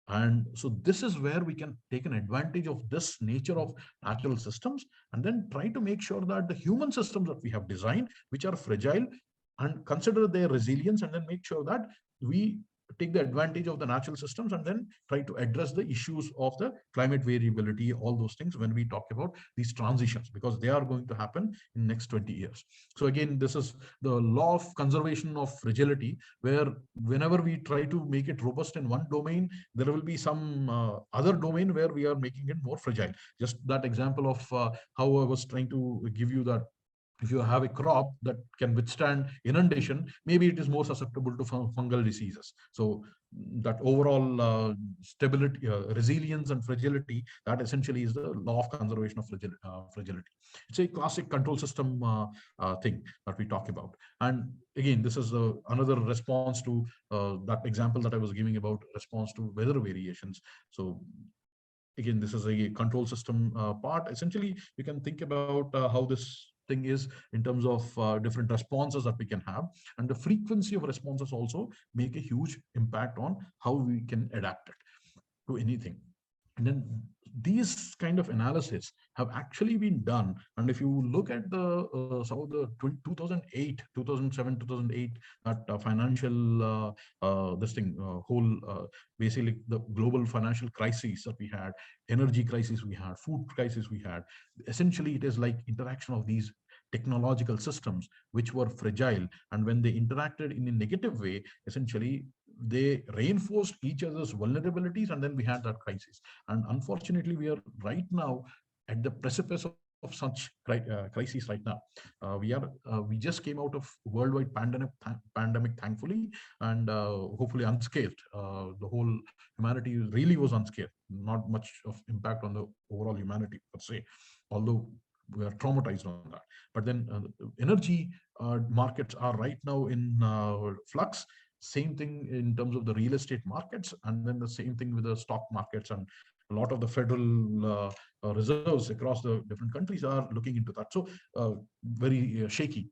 And so this is where we can take an advantage of this nature of natural systems, and then try to make sure that the human systems that we have designed, which are fragile, and consider their resilience, and then make sure that we take the advantage of the natural systems and then try to address the issues of the climate variability, all those things when we talk about these transitions, because they are going to happen in next 20 years. So again, this is the law of conservation of fragility, where whenever we try to make it robust in one domain, there will be some other domain where we are making it more fragile. Just that example of how I was trying to give you that if you have a crop that can withstand inundation, maybe it is more susceptible to fungal diseases. So that overall stability, resilience and fragility, that essentially is the law of conservation of fragility. It's a classic control system thing that we talk about. And again, this is another response to that example that I was giving about response to weather variations. So again, this is a control system part. Essentially, you can think about how this thing is in terms of different responses that we can have, and the frequency of responses also make a huge impact on how we can adapt it to anything. And then these kind of analysis have actually been done. And if you look at the some of the 2008, 2007, 2008, that financial this thing whole basically the global financial crises that we had, energy crisis we had, food crisis we had, essentially it is like interaction of these technological systems which were fragile, and when they interacted in a negative way, essentially they reinforced each other's vulnerabilities, and then we had that crisis. And unfortunately we are right now at the precipice of such crises right now. We just came out of worldwide pandemic thankfully, and hopefully unscathed. The whole humanity really was unscathed, not much of impact on the overall humanity per se, although we are traumatized on that. But then energy markets are right now in flux. Same thing in terms of the real estate markets, and then the same thing with the stock markets, and a lot of the federal reserves across the different countries are looking into that. So very shaky.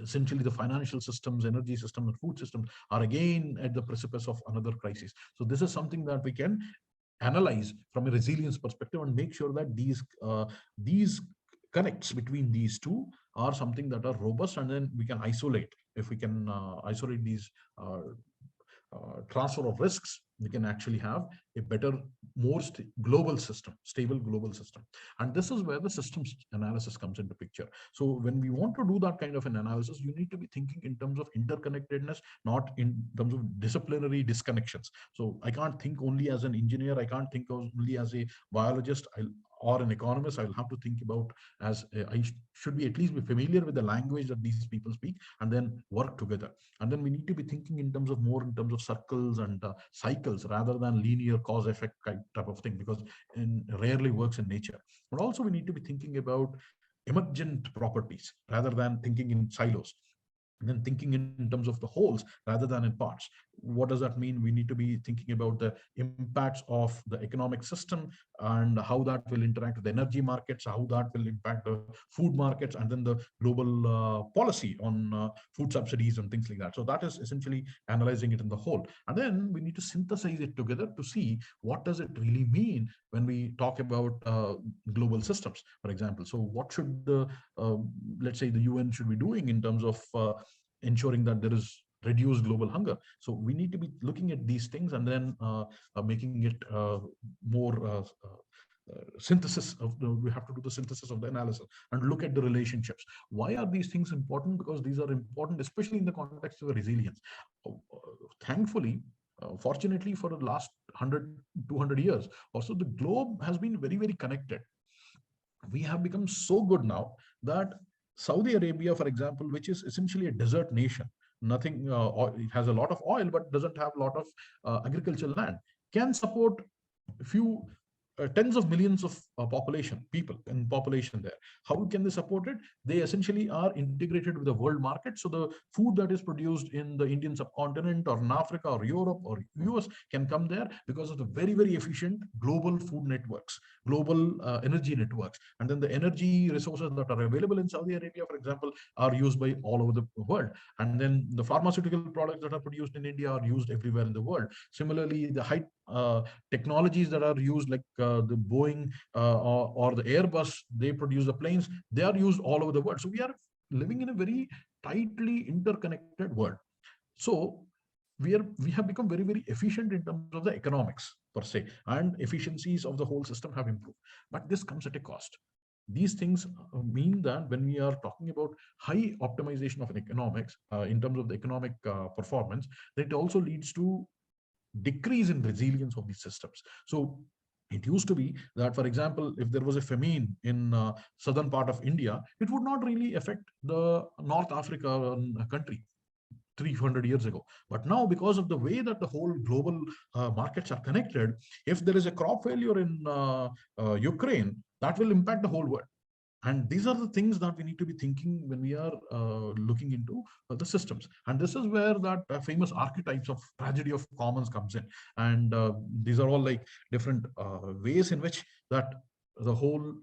Essentially the financial systems, energy systems, and food systems are again at the precipice of another crisis. So this is something that we can analyze from a resilience perspective and make sure that these connects between these two are something that are robust, and then we can isolate. If we can isolate these transfer of risks, we can actually have a better, more global system, stable global system. And this is where the systems analysis comes into picture. So when we want to do that kind of an analysis, you need to be thinking in terms of interconnectedness, not in terms of disciplinary disconnections. So I can't think only as an engineer, I can't think only as a biologist or an economist. I'll have to think about as I should be at least be familiar with the language that these people speak, and then work together. And then we need to be thinking in terms of more in terms of circles and cycles rather than linear cause effect type of thing, because it rarely works in nature. But also we need to be thinking about emergent properties rather than thinking in silos, and then thinking in terms of the wholes rather than in parts. What does that mean? We need to be thinking about the impacts of the economic system and how that will interact with the energy markets, how that will impact the food markets, and then the global policy on food subsidies and things like that. So that is essentially analyzing it in the whole. And then we need to synthesize it together to see what does it really mean when we talk about global systems, for example. So what should the, let's say the UN should be doing in terms of ensuring that there is reduced global hunger. So we need to be looking at these things and then making it more synthesis of we have to do the synthesis of the analysis and look at the relationships. Why are these things important? Because these are important, especially in the context of resilience. Thankfully, fortunately, for the last 100, 200 years, also the globe has been very, very connected. We have become so good now that Saudi Arabia, for example, which is essentially a desert nation, nothing, it has a lot of oil, but doesn't have a lot of agricultural land, can support a few tens of millions of people in population there. How can they support it? They essentially are integrated with the world market. So the food that is produced in the Indian subcontinent or in Africa or Europe or US can come there because of the very, very efficient global food networks, global energy networks. And then the energy resources that are available in Saudi Arabia, for example, are used by all over the world. And then the pharmaceutical products that are produced in India are used everywhere in the world. Similarly, the high technologies that are used, like the Boeing or the Airbus, they produce the planes, they are used all over the world. So we are living in a very tightly interconnected world. So we have become very, very efficient in terms of the economics per se, and efficiencies of the whole system have improved. But this comes at a cost. These things mean that when we are talking about high optimization of economics in terms of the economic performance, that it also leads to decrease in resilience of these systems. So it used to be that, for example, if there was a famine in southern part of India, it would not really affect the North Africa country 300 years ago. But now, because of the way that the whole global markets are connected, if there is a crop failure in Ukraine, that will impact the whole world. And these are the things that we need to be thinking when we are looking into the systems. And this is where that famous archetypes of tragedy of commons comes in. And these are all like different ways in which that the whole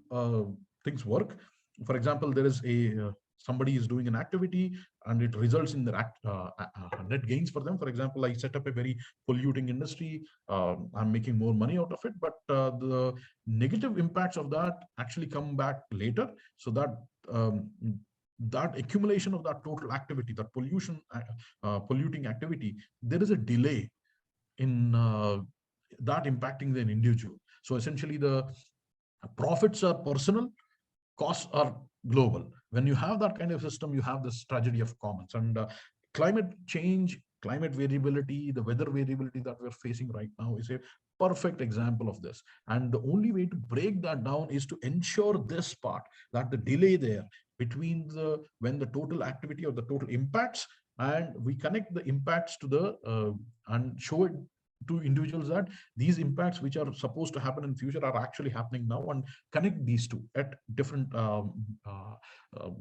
things work. For example, there is a somebody is doing an activity and it results in the net gains for them. For example, I set up a very polluting industry. I'm making more money out of it, but the negative impacts of that actually come back later. So that that accumulation of that total activity, that polluting activity, there is a delay in that impacting the individual. So essentially, the profits are personal, costs are global. When you have that kind of system, you have this tragedy of commons. And climate change, climate variability, the weather variability that we're facing right now is a perfect example of this. And the only way to break that down is to ensure this part, that the delay there between when the total activity or the total impacts, and we connect the impacts to the and show it to individuals that these impacts which are supposed to happen in future are actually happening now, and connect these two at different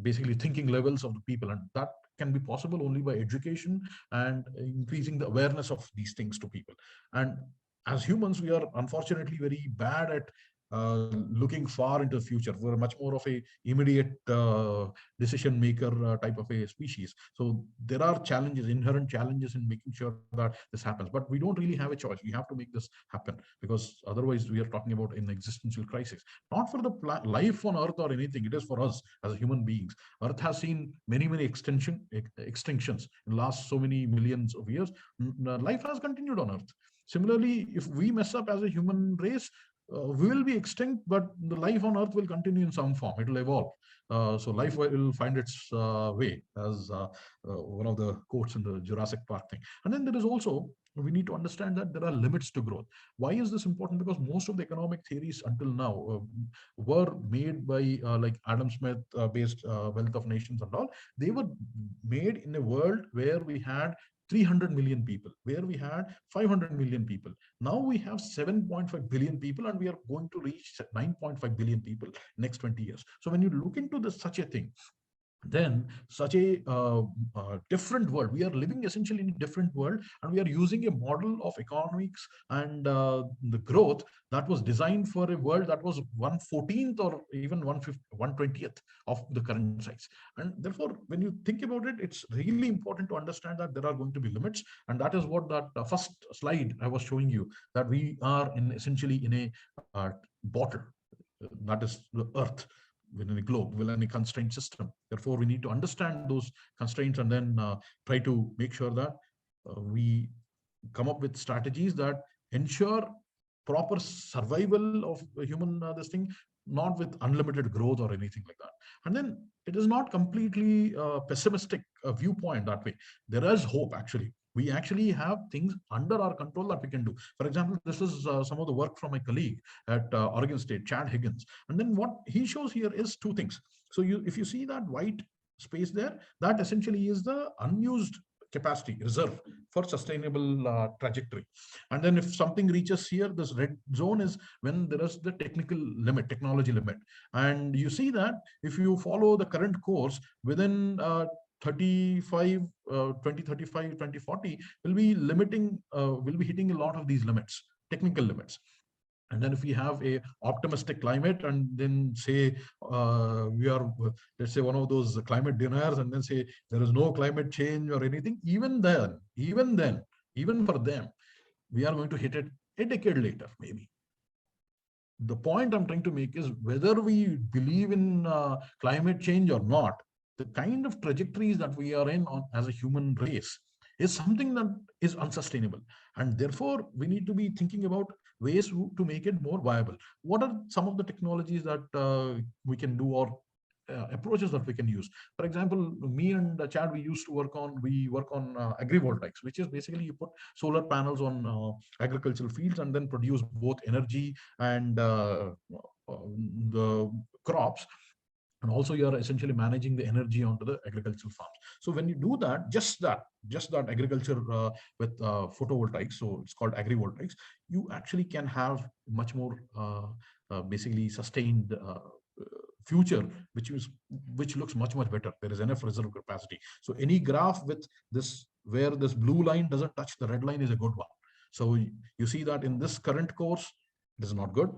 basically thinking levels of the people. And that can be possible only by education and increasing the awareness of these things to people. And as humans, we are unfortunately very bad at looking far into the future. We're much more of a immediate decision maker type of a species. So there are challenges, inherent challenges in making sure that this happens, but we don't really have a choice. We have to make this happen, because otherwise we are talking about an existential crisis, not for the life on earth or anything. It is for us as human beings. Earth has seen many extinctions in the last so many millions of years. Life has continued on earth. Similarly, if we mess up as a human race, we will be extinct, but the life on earth will continue in some form. It will evolve. So life will find its way, as one of the quotes in the Jurassic Park thing. And then there is also, we need to understand that there are limits to growth. Why is this important? Because most of the economic theories until now were made by like Adam Smith based Wealth of Nations and all. They were made in a world where we had 300 million people, where we had 500 million people. Now we have 7.5 billion people, and we are going to reach 9.5 billion people next 20 years. So when you look into this, such a thing, then such a different world, we are living essentially in a different world, and we are using a model of economics and the growth that was designed for a world that was 1/14th or even 1/20th of the current size. And therefore, when you think about it, it's really important to understand that there are going to be limits. And that is what that first slide I was showing you, that we are in essentially in a bottle, that is the earth, within a globe, within a constrained system. Therefore, we need to understand those constraints and then try to make sure that we come up with strategies that ensure proper survival of human this thing, not with unlimited growth or anything like that. And then it is not completely pessimistic viewpoint that way. There is hope, actually. We actually have things under our control that we can do. For example, this is some of the work from my colleague at Oregon State, Chad Higgins. And then what he shows here is two things. So if you see that white space there, that essentially is the unused capacity reserve for sustainable trajectory. And then if something reaches here, this red zone is when there is the technical limit, technology limit. And you see that if you follow the current course within 2035, 2040, will be limiting, will be hitting a lot of these limits, technical limits. And then if we have a optimistic climate and then say we are, let's say, one of those climate deniers, and then say there is no climate change or anything, even for them, we are going to hit it a decade later, maybe. The point I'm trying to make is whether we believe in climate change or not, the kind of trajectories that we are in as a human race is something that is unsustainable. And therefore, we need to be thinking about ways to make it more viable. What are some of the technologies that we can do, or approaches that we can use? For example, me and Chad, we work on agrivoltaics, which is basically you put solar panels on agricultural fields and then produce both energy and the crops. And also you are essentially managing the energy onto the agricultural farms. So when you do that, just that agriculture with photovoltaics, so it's called agrivoltaics, you actually can have much more basically sustained future, which looks much better. There is enough reserve capacity. So any graph with this, where this blue line doesn't touch the red line, is a good one. So you see that in this current course, it is not good.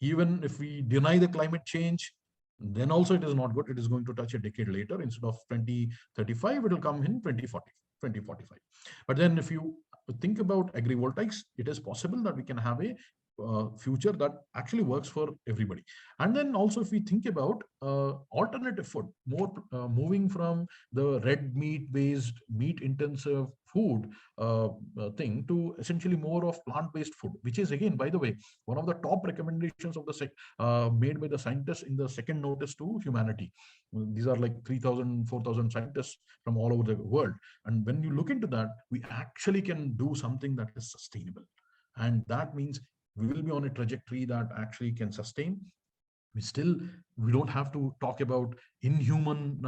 Even if we deny the climate change, then also it is not good. It is going to touch a decade later. Instead of 2035, it will come in 2045. But then if you think about agrivoltaics, it is possible that we can have a future that actually works for everybody. And then also if we think about alternative food, more moving from the red meat based, meat intensive food thing to essentially more of plant based food, which is again, by the way, one of the top recommendations of the made by the scientists in the second notice to humanity. These are like 3,000, 4,000 scientists from all over the world. And when you look into that, we actually can do something that is sustainable. And that means we will be on a trajectory that actually can sustain. We don't have to talk about inhuman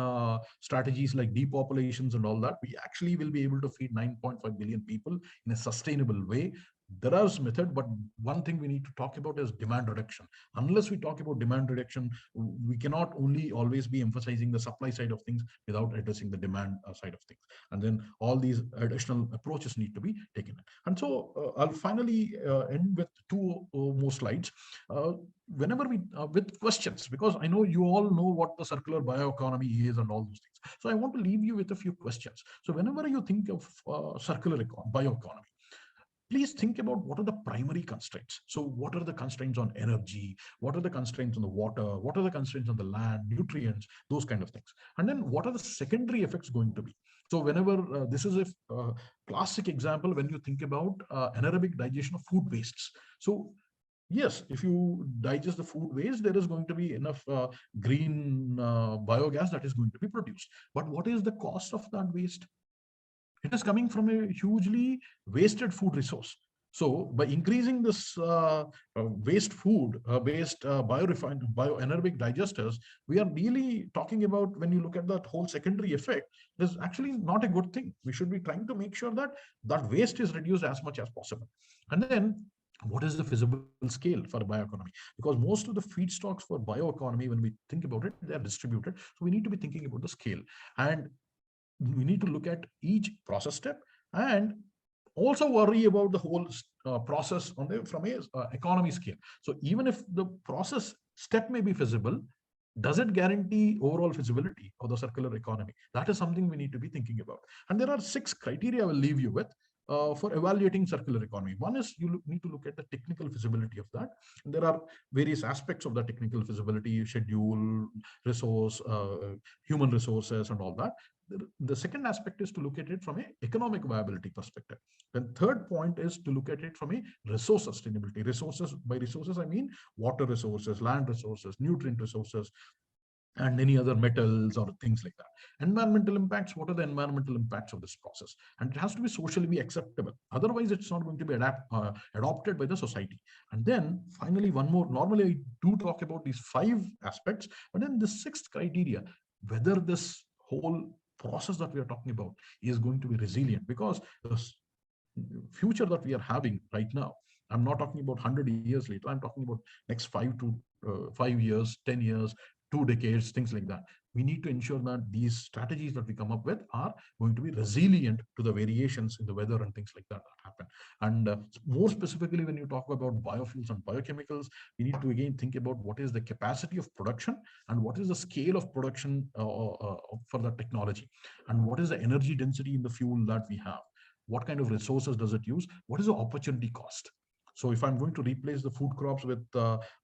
strategies like depopulations and all that. We actually will be able to feed 9.5 billion people in a sustainable way. There is method, but one thing we need to talk about is demand reduction. Unless we talk about demand reduction, we cannot only always be emphasizing the supply side of things without addressing the demand side of things. And then all these additional approaches need to be taken. And so I'll finally end with two more slides. Whenever we with questions, because I know you all know what the circular bioeconomy is and all those things. So I want to leave you with a few questions. So whenever you think of circular bioeconomy, please think about what are the primary constraints. So what are the constraints on energy? What are the constraints on the water? What are the constraints on the land, nutrients, those kind of things? And then what are the secondary effects going to be? So whenever this is a classic example, when you think about anaerobic digestion of food wastes. So yes, if you digest the food waste, there is going to be enough green biogas that is going to be produced. But what is the cost of that waste? It is coming from a hugely wasted food resource. So by increasing this waste food based bioanaerobic digesters, we are really talking about, when you look at that whole secondary effect, it is actually not a good thing. We should be trying to make sure that that waste is reduced as much as possible. And then what is the feasible scale for bioeconomy? Because most of the feedstocks for bioeconomy, when we think about it, they are distributed. So we need to be thinking about the scale. And we need to look at each process step and also worry about the whole process from a economy scale. So even if the process step may be feasible, does it guarantee overall feasibility of the circular economy? That is something we need to be thinking about. And there are 6 criteria I will leave you with for evaluating circular economy. One is you need to look at the technical feasibility of that. And there are various aspects of the technical feasibility: schedule, resource, human resources, and all that. The second aspect is to look at it from an economic viability perspective. Then third point is to look at it from a resource sustainability. Resources, by resources, I mean water resources, land resources, nutrient resources, and any other metals or things like that. Environmental impacts, what are the environmental impacts of this process? And it has to be socially be acceptable. Otherwise, it's not going to be adopted by the society. And then finally, one more, normally I do talk about these 5 aspects, but then the 6th criteria, whether this whole process that we are talking about is going to be resilient, because the future that we are having right now, I'm not talking about 100 years later, I'm talking about next 5 years, 10 years, 2 decades, things like that. We need to ensure that these strategies that we come up with are going to be resilient to the variations in the weather and things like that happen. And more specifically, when you talk about biofuels and biochemicals, we need to again think about what is the capacity of production and what is the scale of production for the technology, and what is the energy density in the fuel that we have. What kind of resources does it use? What is the opportunity cost? So if I'm going to replace the food crops with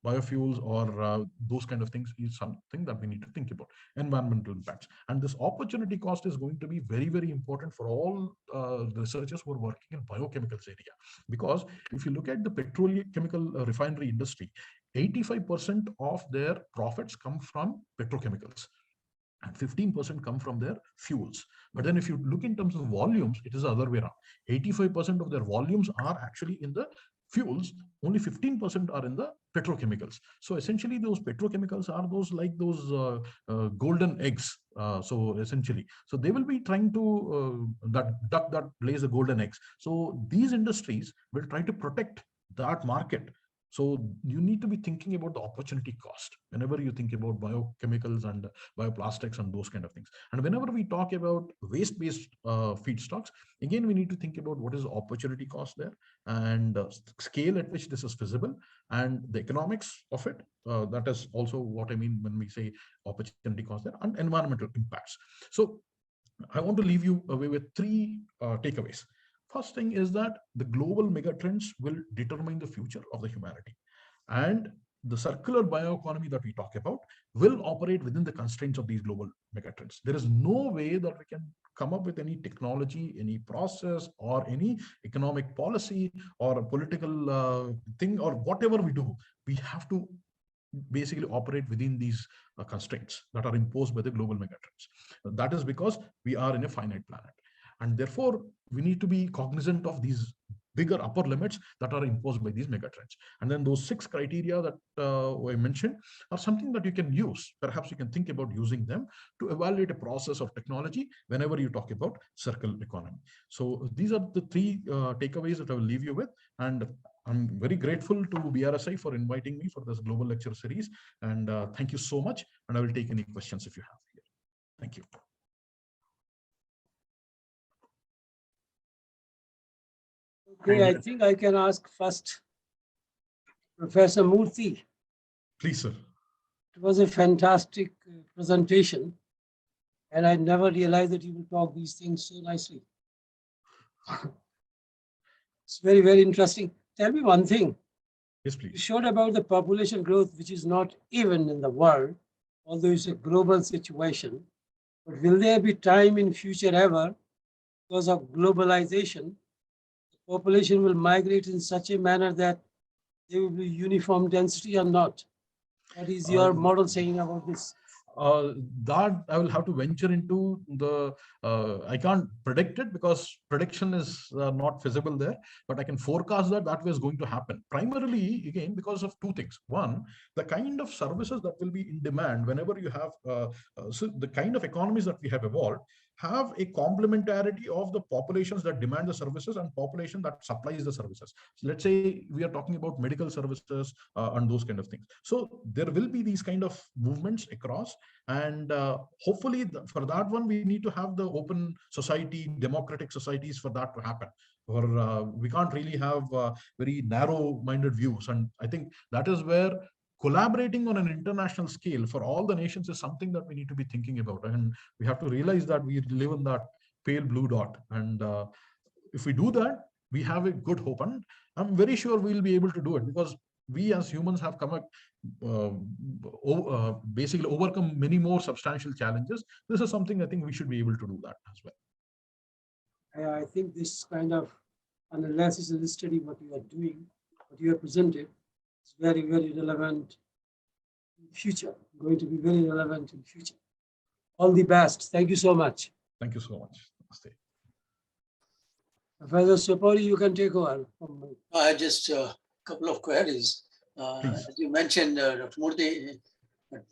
biofuels or those kind of things, is something that we need to think about. Environmental impacts. And this opportunity cost is going to be very, very important for all researchers who are working in biochemicals area. Because if you look at the petrochemical refinery industry, 85% of their profits come from petrochemicals, and 15% come from their fuels. But then if you look in terms of volumes, it is the other way around. 85% of their volumes are actually in the fuels, only 15% are in the petrochemicals. So essentially those petrochemicals are those like those golden eggs. So essentially, so they will be trying to that duck that lays the golden eggs. So these industries will try to protect that market So you need to be thinking about the opportunity cost whenever you think about biochemicals and bioplastics and those kind of things. And whenever we talk about waste-based feedstocks, again, we need to think about what is the opportunity cost there, and scale at which this is feasible, and the economics of it. That is also what I mean when we say opportunity cost there, and environmental impacts. So I want to leave you away with three takeaways. First thing is that the global megatrends will determine the future of the humanity. And the circular bioeconomy that we talk about will operate within the constraints of these global megatrends. There is no way that we can come up with any technology, any process, or any economic policy or a political thing, or whatever we do. We have to basically operate within these constraints that are imposed by the global megatrends. That is because we are in a finite planet. And therefore, we need to be cognizant of these bigger upper limits that are imposed by these megatrends. And then those 6 criteria that I mentioned are something that you can use. Perhaps you can think about using them to evaluate a process of technology whenever you talk about circular economy. So these are the 3 takeaways that I will leave you with. And I'm very grateful to BRSI for inviting me for this global lecture series. And thank you so much. And I will take any questions if you have here. Thank you. Okay, I think I can ask first Professor Murthy. Please, sir. It was a fantastic presentation, and I never realized that you will talk these things so nicely. It's very, very interesting. Tell me one thing. Yes, You please. showed about the population growth, which is not even in the world, although it's a global situation. But will there be time in future ever, because of globalization, the population will migrate in such a manner that there will be uniform density or not? What is your model saying about this? That I will have to venture into the, I can't predict it because prediction is not feasible there, but I can forecast that that was going to happen. Primarily, again, because of 2 things. One, the kind of services that will be in demand whenever you have, so the kind of economies that we have evolved have a complementarity of the populations that demand the services and population that supplies the services. So let's say we are talking about medical services and those kind of things. So there will be these kind of movements across, and hopefully for that one, we need to have the open society, democratic societies for that to happen. Or we can't really have very narrow-minded views. And I think that is where collaborating on an international scale for all the nations is something that we need to be thinking about. And we have to realize that we live in that pale blue dot. And if we do that, we have a good hope. And I'm very sure we'll be able to do it, because we as humans have come up, basically overcome many more substantial challenges. This is something I think we should be able to do that as well. I think this kind of analysis and study, what you are doing, what you have presented, is very, very relevant in future, going to be very relevant in future. All the best. Thank you so much. Thank you so much. Namaste. Professor Sopori, you can take over. I had just a couple of queries. As you mentioned, Dr. Murthy,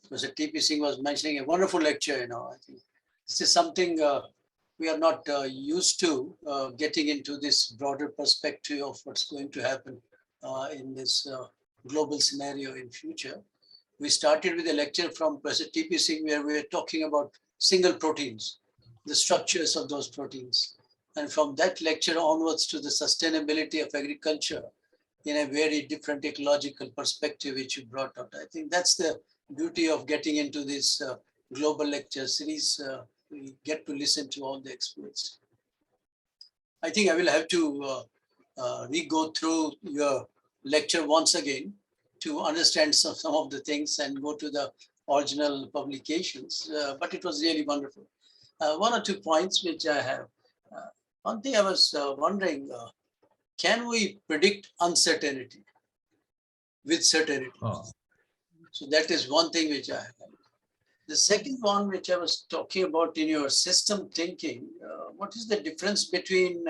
Professor T.P. Singh was mentioning a wonderful lecture. I think this is something we are not used to, getting into this broader perspective of what's going to happen in this global scenario in future. We started with a lecture from Professor T.P. Singh where we were talking about single proteins, the structures of those proteins. And from that lecture onwards to the sustainability of agriculture in a very different ecological perspective, which you brought out. I think that's the beauty of getting into this global lecture series. We get to listen to all the experts. I think I will have to re-go through your lecture once again to understand some of the things and go to the original publications, but it was really wonderful. 1 or 2 points which I have. One thing I was wondering, can we predict uncertainty with certainty? So that is one thing which I have. The second one, which I was talking about in your system thinking, what is the difference between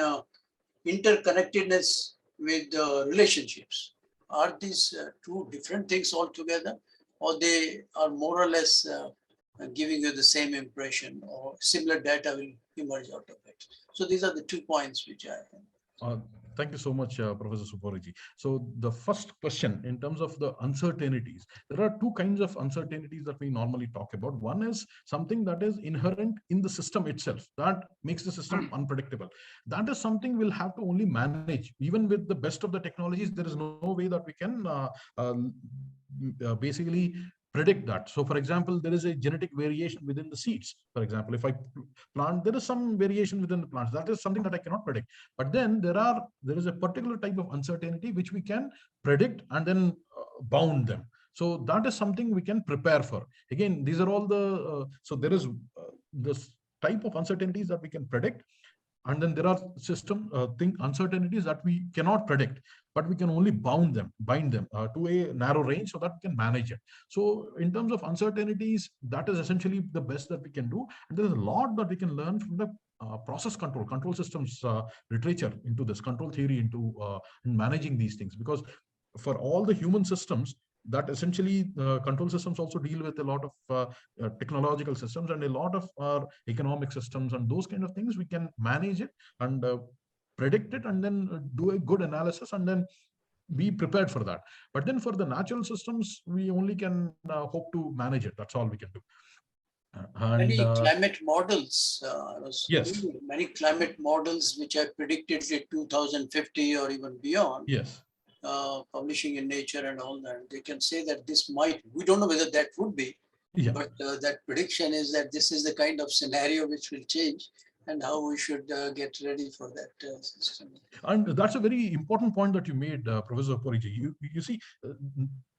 interconnectedness with relationships? Are these 2 different things altogether, or they are more or less giving you the same impression, or similar data will emerge out of it? So these are the 2 points which I have. Thank you so much, Professor Suporiji. So the first question in terms of the uncertainties, there are two kinds of uncertainties that we normally talk about. One is something that is inherent in the system itself, that makes the system unpredictable. That is something we'll have to only manage. Even with the best of the technologies, there is no way that we can basically predict that. So for example, there is a genetic variation within the seeds. For example, if I plant, there is some variation within the plants. That is something that I cannot predict. But then there is a particular type of uncertainty which we can predict and then bound them. So that is something we can prepare for. Again, these are all the so there is this type of uncertainties that we can predict, and then there are system uncertainties that we cannot predict, but we can only bind them to a narrow range so that we can manage it. So in terms of uncertainties, that is essentially the best that we can do. And there's a lot that we can learn from the process control systems literature into this control theory into in managing these things, because for all the human systems, that essentially control systems also deal with a lot of technological systems and a lot of our economic systems, and those kind of things we can manage it and predict it, and then do a good analysis and then be prepared for that. But then for the natural systems, we only can hope to manage it. That's all we can do. Many climate models, yes, many climate models which have predicted the 2050 or even beyond. Yes. Publishing in Nature and all that, they can say that this might, we don't know whether that would be, Yeah. but that prediction is that this is the kind of scenario which will change and how we should get ready for that system. And that's a very important point that you made, Professor Poriji. You see,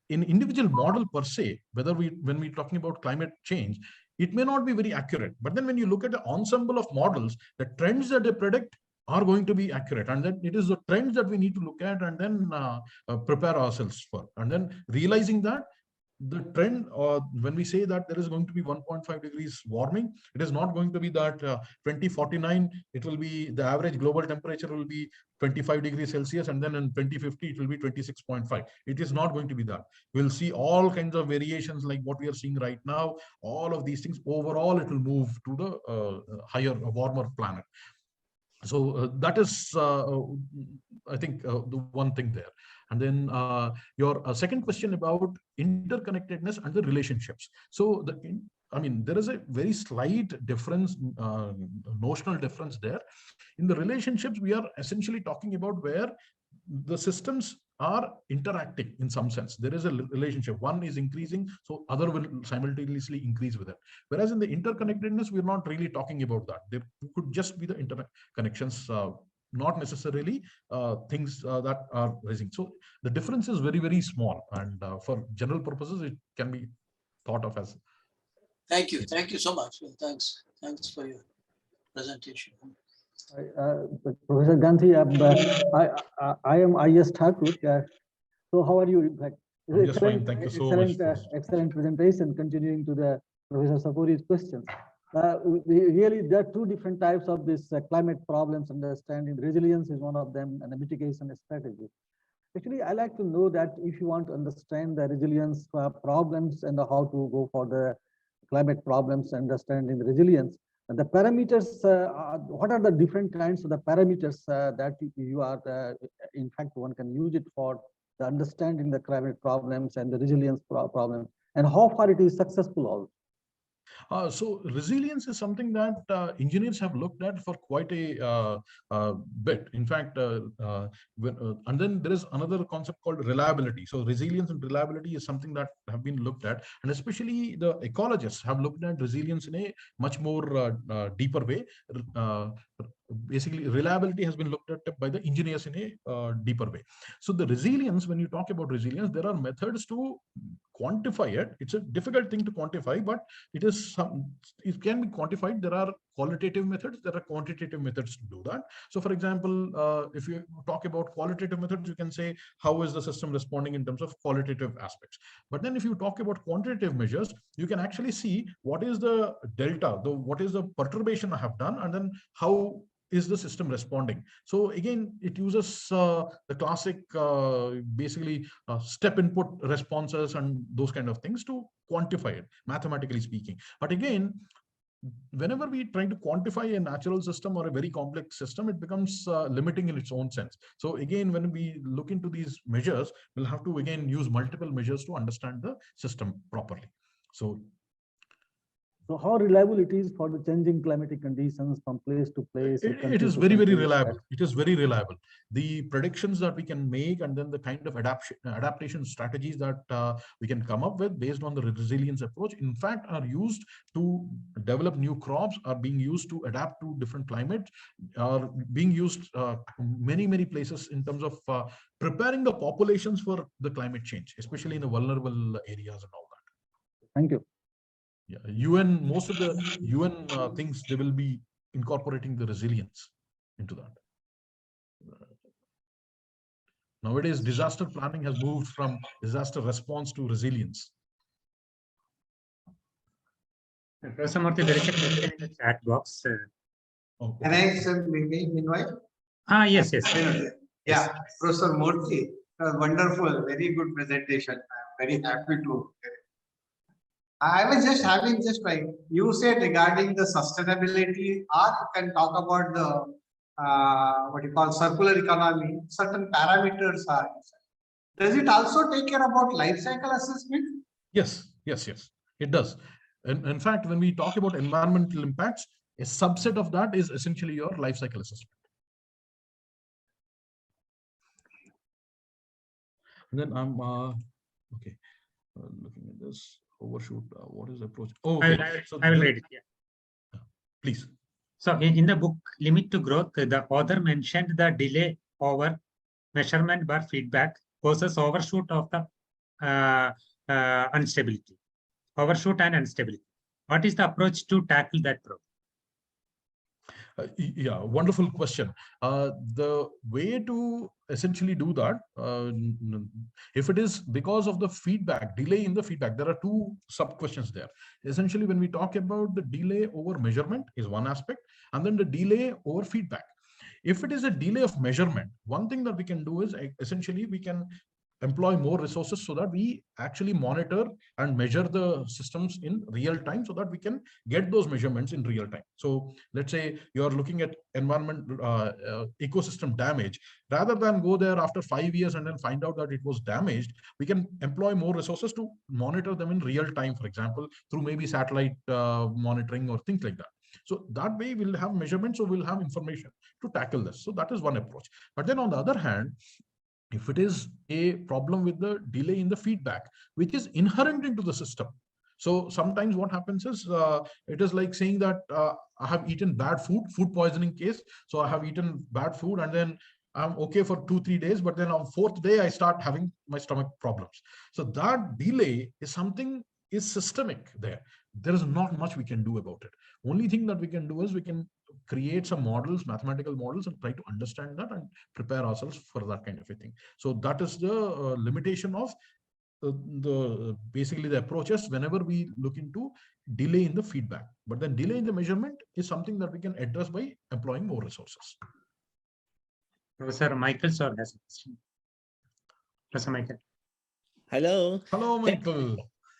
in individual model per se, when we're talking about climate change, it may not be very accurate. But then when you look at the ensemble of models, the trends that they predict are going to be accurate, and then it is the trends that we need to look at and then prepare ourselves for. And then realizing that the trend, or when we say that there is going to be 1.5 degrees warming, it is not going to be that 2049 it will be the average global temperature will be 25 degrees Celsius, and then in 2050 it will be 26.5. It is not going to be that. We'll see all kinds of variations like what we are seeing right now. All of these things, overall it will move to the higher, warmer planet. So that is, I think, the one thing there. And then your second question about interconnectedness and the relationships. So there is a very slight difference, notional difference there. In the relationships, we are essentially talking about where the systems are interacting in some sense. There is a relationship. One is increasing, so other will simultaneously increase with it. Whereas in the interconnectedness, we're not really talking about that. There could just be the interconnections, not necessarily things that are rising. So the difference is very, very small. And for general purposes, it can be thought of as. Thank you. Thank you so much. Thanks for your presentation. Professor Ganti, I am IS Thakur. So how are you? I'm just fine. Thank you so much. Excellent presentation. Continuing to the Professor Sapuri's questions. Really, there are two different types of this climate problems. Understanding resilience is one of them, and the mitigation strategy. Actually, I like to know that if you want to understand the resilience problems and how to go for the climate problems, understanding the resilience, and the parameters, what are the different kinds of the parameters that you are, in fact, one can use it for the understanding the climate problems and the resilience problems, and how far it is successful also? So resilience is something that engineers have looked at for quite a bit. In fact, and then there is another concept called reliability. So resilience and reliability is something that have been looked at, and especially the ecologists have looked at resilience in a much more deeper way. Basically, reliability has been looked at by the engineers in a deeper way. So the resilience, when you talk about resilience, there are methods to quantify it. It's a difficult thing to quantify, but it can be quantified. There are qualitative methods, there are quantitative methods to do that. So for example, if you talk about qualitative methods, you can say, how is the system responding in terms of qualitative aspects? But then if you talk about quantitative measures, you can actually see what is the delta, what is the perturbation I have done, and then how is the system responding. So again, it uses the classic basically step input responses and those kind of things to quantify it, mathematically speaking. But again, whenever we try to quantify a natural system or a very complex system, it becomes limiting in its own sense. So again, when we look into these measures, we'll have to again use multiple measures to understand the system properly. So how reliable it is for the changing climatic conditions from place to place? It is very, very reliable. It is very reliable. The predictions that we can make, and then the kind of adaptation strategies that we can come up with based on the resilience approach, in fact, are used to develop new crops, are being used to adapt to different climates, are being used many, many places in terms of preparing the populations for the climate change, especially in the vulnerable areas and all that. Thank you. Yeah, UN, most of the UN things, they will be incorporating the resilience into that. Nowadays, disaster planning has moved from disaster response to resilience. Professor Murthy, there is a question in the chat box. Oh, okay. Can I send invite? Yes. Yeah, Professor Murthy, wonderful, very good presentation. I'm very happy to. I was just having like you said regarding the sustainability, or you can talk about the what you call circular economy. Certain parameters are. Does it also take care about life cycle assessment? Yes, it does. In fact, when we talk about environmental impacts, a subset of that is essentially your life cycle assessment. And then I'm okay. Looking at this overshoot. What is the approach? Oh, okay. I will read it. Yeah. Please. So in the book Limit to Growth, the author mentioned the delay over measurement bar feedback causes overshoot of the instability. Overshoot and instability. What is the approach to tackle that problem? Yeah, wonderful question. The way to essentially do that, if it is because of the feedback, delay in the feedback, there are two sub questions there. Essentially, when we talk about the delay over measurement is one aspect, and then the delay over feedback. If it is a delay of measurement, one thing that we can do is essentially we can employ more resources so that we actually monitor and measure the systems in real time, so that we can get those measurements in real time. So let's say you're looking at environment ecosystem damage. Rather than go there after 5 years and then find out that it was damaged, we can employ more resources to monitor them in real time, for example, through maybe satellite monitoring or things like that. So that way we'll have measurements, so we'll have information to tackle this. So that is one approach. But then on the other hand, if it is a problem with the delay in the feedback, which is inherent into the system. So sometimes what happens is, it is like saying that I have eaten bad food poisoning case. So I have eaten bad food and then I'm okay for 2-3 days, but then on 4th day, I start having my stomach problems. So that delay is something is systemic there. There is not much we can do about it. Only thing that we can do is we can create some models, mathematical models, and try to understand that and prepare ourselves for that kind of a thing. So that is the limitation of basically the approaches whenever we look into delay in the feedback. But then delay in the measurement is something that we can address by employing more resources. Professor Michael Sir has a question. Professor Michael. Hello. Hello, Michael.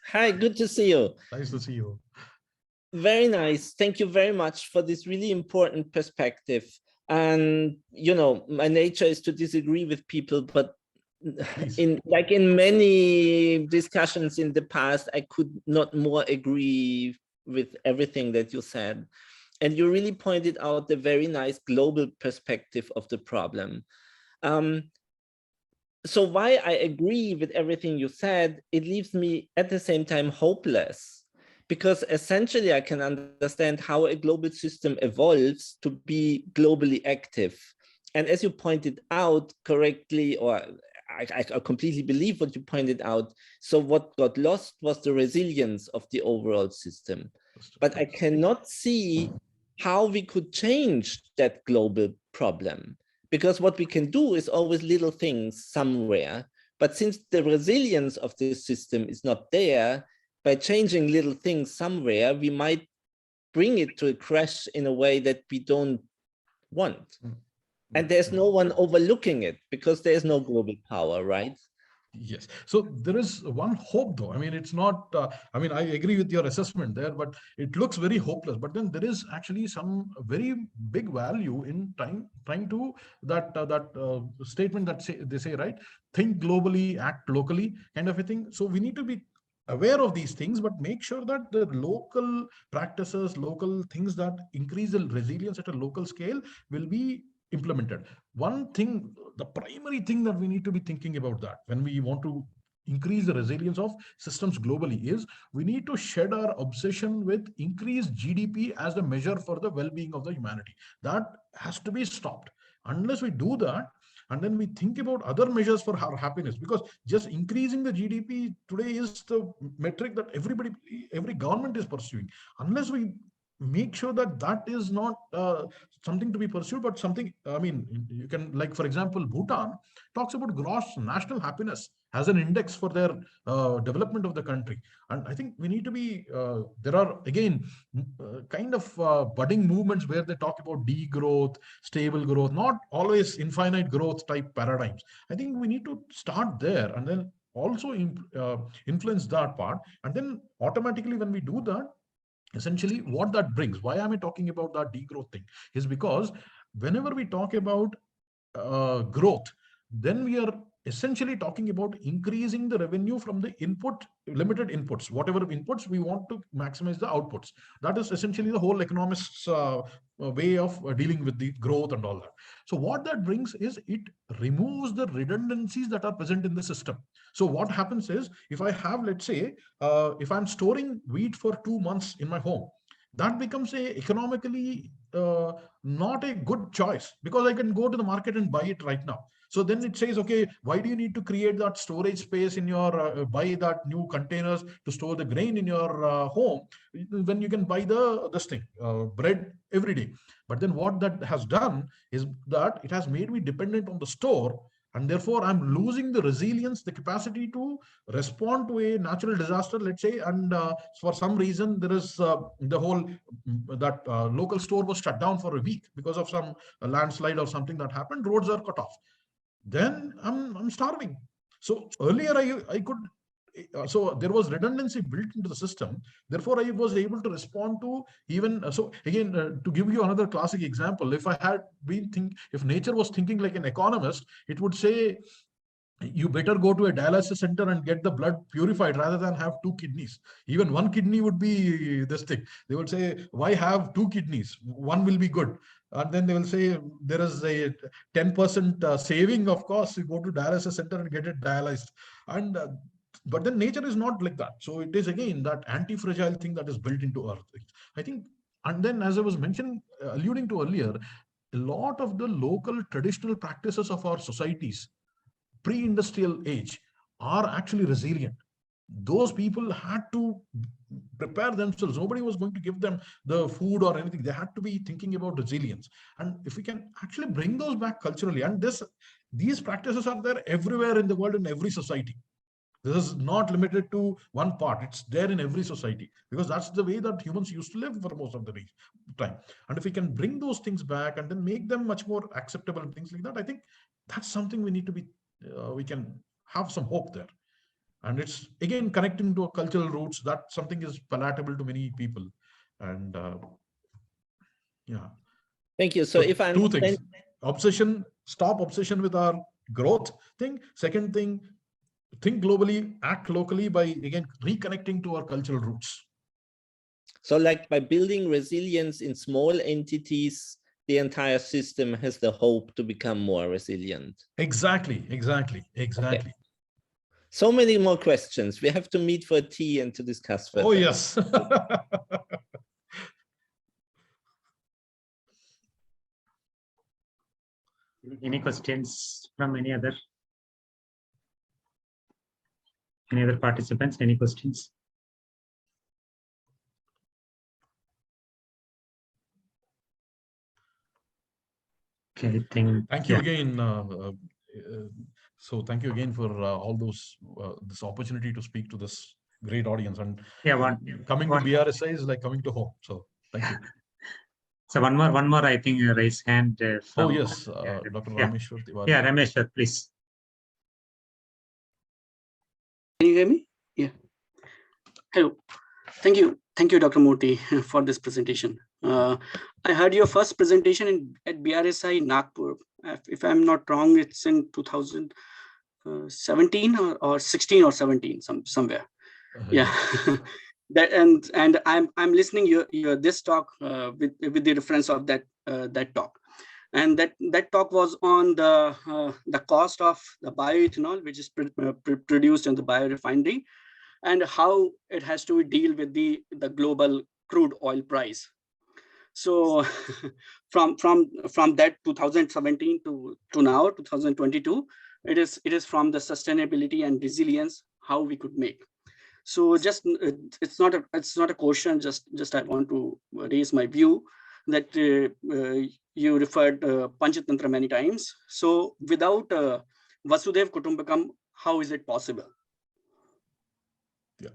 Hi, good to see you. Nice to see you. Very nice. Thank you very much for this really important perspective. And, you know, my nature is to disagree with people, but in many discussions in the past, I could not more agree with everything that you said. And you really pointed out the very nice global perspective of the problem. So while I agree with everything you said, it leaves me at the same time hopeless, because essentially I can understand how a global system evolves to be globally active. And as you pointed out correctly, or I completely believe what you pointed out. So what got lost was the resilience of the overall system. But I cannot see how we could change that global problem, because what we can do is always little things somewhere. But since the resilience of this system is not there, by changing little things somewhere, we might bring it to a crash in a way that we don't want. And there's no one overlooking it because there's no global power, right? Yes. So there is one hope, though. I mean, it's not, I mean, I agree with your assessment there, but it looks very hopeless. But then there is actually some very big value in trying to that statement that they say, right? Think globally, act locally, kind of a thing. So we need to be aware of these things, but make sure that the local practices, local things that increase the resilience at a local scale will be implemented. One thing, the primary thing that we need to be thinking about that when we want to increase the resilience of systems globally is we need to shed our obsession with increased GDP as a measure for the well-being of the humanity. That has to be stopped. Unless we do that, and then we think about other measures for our happiness, because just increasing the GDP today is the metric that every government is pursuing. Unless we make sure that that is not something to be pursued, but something, I mean, you can, like, for example, Bhutan talks about gross national happiness as an index for their development of the country. And I think we need to be, there are, again, kind of budding movements where they talk about degrowth, stable growth, not always infinite growth type paradigms. I think we need to start there and then also influence that part. And then automatically when we do that, essentially what that brings, why am I talking about that degrowth thing, is because whenever we talk about growth, then we are essentially talking about increasing the revenue from the limited inputs. Whatever inputs, we want to maximize the outputs. That is essentially the whole economics way of dealing with the growth and all that. So what that brings is it removes the redundancies that are present in the system. So what happens is, if I have, let's say, if I'm storing wheat for 2 months in my home, that becomes a economically not a good choice, because I can go to the market and buy it right now. So then it says, okay, why do you need to create that storage space in your, buy that new containers to store the grain in your home, when you can buy this thing, bread every day? But then what that has done is that it has made me dependent on the store, and therefore I'm losing the resilience, the capacity to respond to a natural disaster, let's say, and for some reason there is the whole that local store was shut down for a week because of some landslide or something that happened, roads are cut off, then I'm starving. So earlier I could, so there was redundancy built into the system. Therefore, I was able to respond to even, so again, to give you another classic example, if I had if nature was thinking like an economist, it would say, you better go to a dialysis center and get the blood purified rather than have 2 kidneys. Even 1 kidney would be this thing. They would say, why have 2 kidneys? One will be good. And then they will say there is a 10% saving of cost. You go to dialysis center and get it dialyzed. And but then nature is not like that. So it is again that anti-fragile thing that is built into earth, I think. And then, as I was mentioning, alluding to earlier, a lot of the local traditional practices of our societies pre-industrial age are actually resilient. Those people had to prepare themselves. Nobody was going to give them the food or anything. They had to be thinking about resilience. And if we can actually bring those back culturally, and these practices are there everywhere in the world, in every society. This is not limited to one part. It's there in every society, because that's the way that humans used to live for most of the time. And if we can bring those things back and then make them much more acceptable and things like that, I think that's something we need to be, we can have some hope there. And it's again connecting to a cultural roots, that something is palatable to many people. And yeah. Thank you. So if I two things: stop obsession with our growth thing. Second thing, think globally, act locally, by again reconnecting to our cultural roots. So like by building resilience in small entities, the entire system has the hope to become more resilient. Exactly. Okay. So many more questions. We have to meet for tea and to discuss further. Oh, yes. Any questions from any other participants? Any questions? Okay, thank you again. So thank you again for all those this opportunity to speak to this great audience. And coming to BRSI is like coming to home. So thank you. So one more, I think, raise hand. From, oh yes, Dr. Rameshwar Tiwari. Yeah, Rameshwar, please. Can you hear me? Yeah. Hello. Thank you, Dr. Murthy, for this presentation. I heard your first presentation at BRSI Nagpur. If I'm not wrong, it's in 2017 or 16 or 17, somewhere. Yeah. That and I'm listening your this talk with the reference of that talk. And that talk was on the cost of the bioethanol, which is produced in the biorefinery, and how it has to deal with the global crude oil price. So from that 2017 to now 2022, it is from the sustainability and resilience how we could make. So just it's not a question. Just I want to raise my view that you referred Panchatantra many times. So without Vasudev Kutumbakam, how is it possible? Yeah,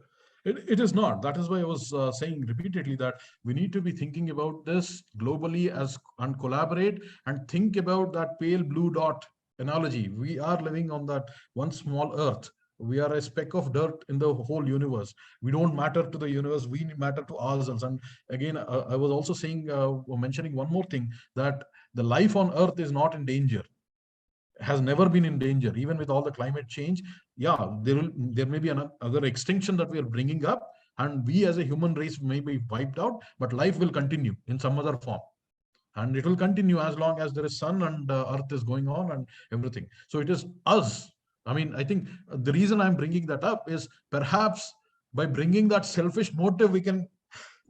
it is not. That is why I was saying repeatedly that we need to be thinking about this globally and collaborate and think about that pale blue dot analogy. We are living on that one small earth. We are a speck of dirt in the whole universe. We don't matter to the universe. We matter to ourselves. And again, I was also saying, mentioning one more thing, that the life on earth is not in danger, has never been in danger, even with all the climate change. Yeah, there may be another extinction that we are bringing up, and we as a human race may be wiped out, but life will continue in some other form. And it will continue as long as there is sun and earth is going on and everything. So it is us. I mean, I think the reason I'm bringing that up is perhaps by bringing that selfish motive, we can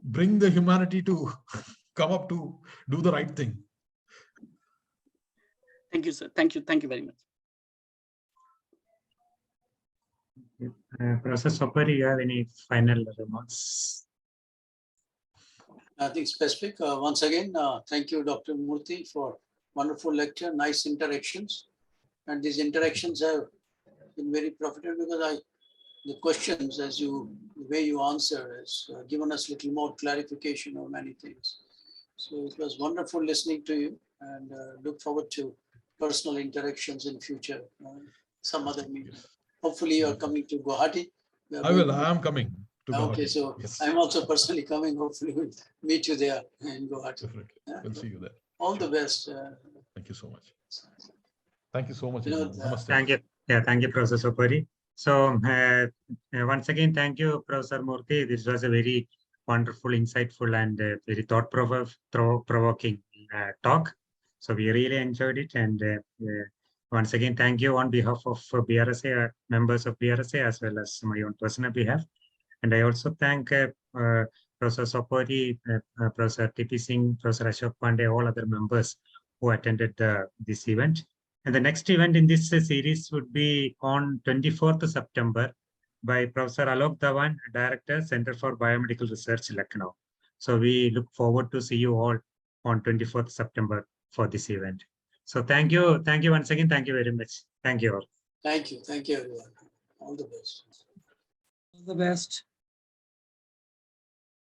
bring the humanity to come up to do the right thing. Thank you, sir. Thank you very much. Professor Sopari, you have any final remarks? Nothing specific. Once again, thank you, Dr. Murthy, for wonderful lecture, nice interactions. And these interactions have been very profitable because the questions, the way you answer has given us a little more clarification on many things. So it was wonderful listening to you, and look forward to personal interactions in future, some other meeting. Hopefully you are coming to Guwahati. I am coming to Guwahati. Okay, so yes. I'm also personally coming. Hopefully we'll meet you there in Guwahati. Definitely. We'll see you there. All the best. Thank you so much. Thank you so much. Namaste. Thank you. Yeah, thank you, Professor Sopari. So once again, thank you, Professor Murthy. This was a very wonderful, insightful, and very thought-provoking talk. So we really enjoyed it. And once again, thank you on behalf of BRSI, members of BRSI, as well as my own personal behalf. And I also thank Professor Sopari, Professor T.P. Singh, Professor Ashok Pandey, all other members who attended this event. And the next event in this series would be on 24th September by Professor Alok Dhawan, Director, Center for Biomedical Research, Lucknow. So we look forward to see you all on 24th September for this event. So thank you once again. Thank you very much. Thank you all. Thank you everyone. All the best. All the best.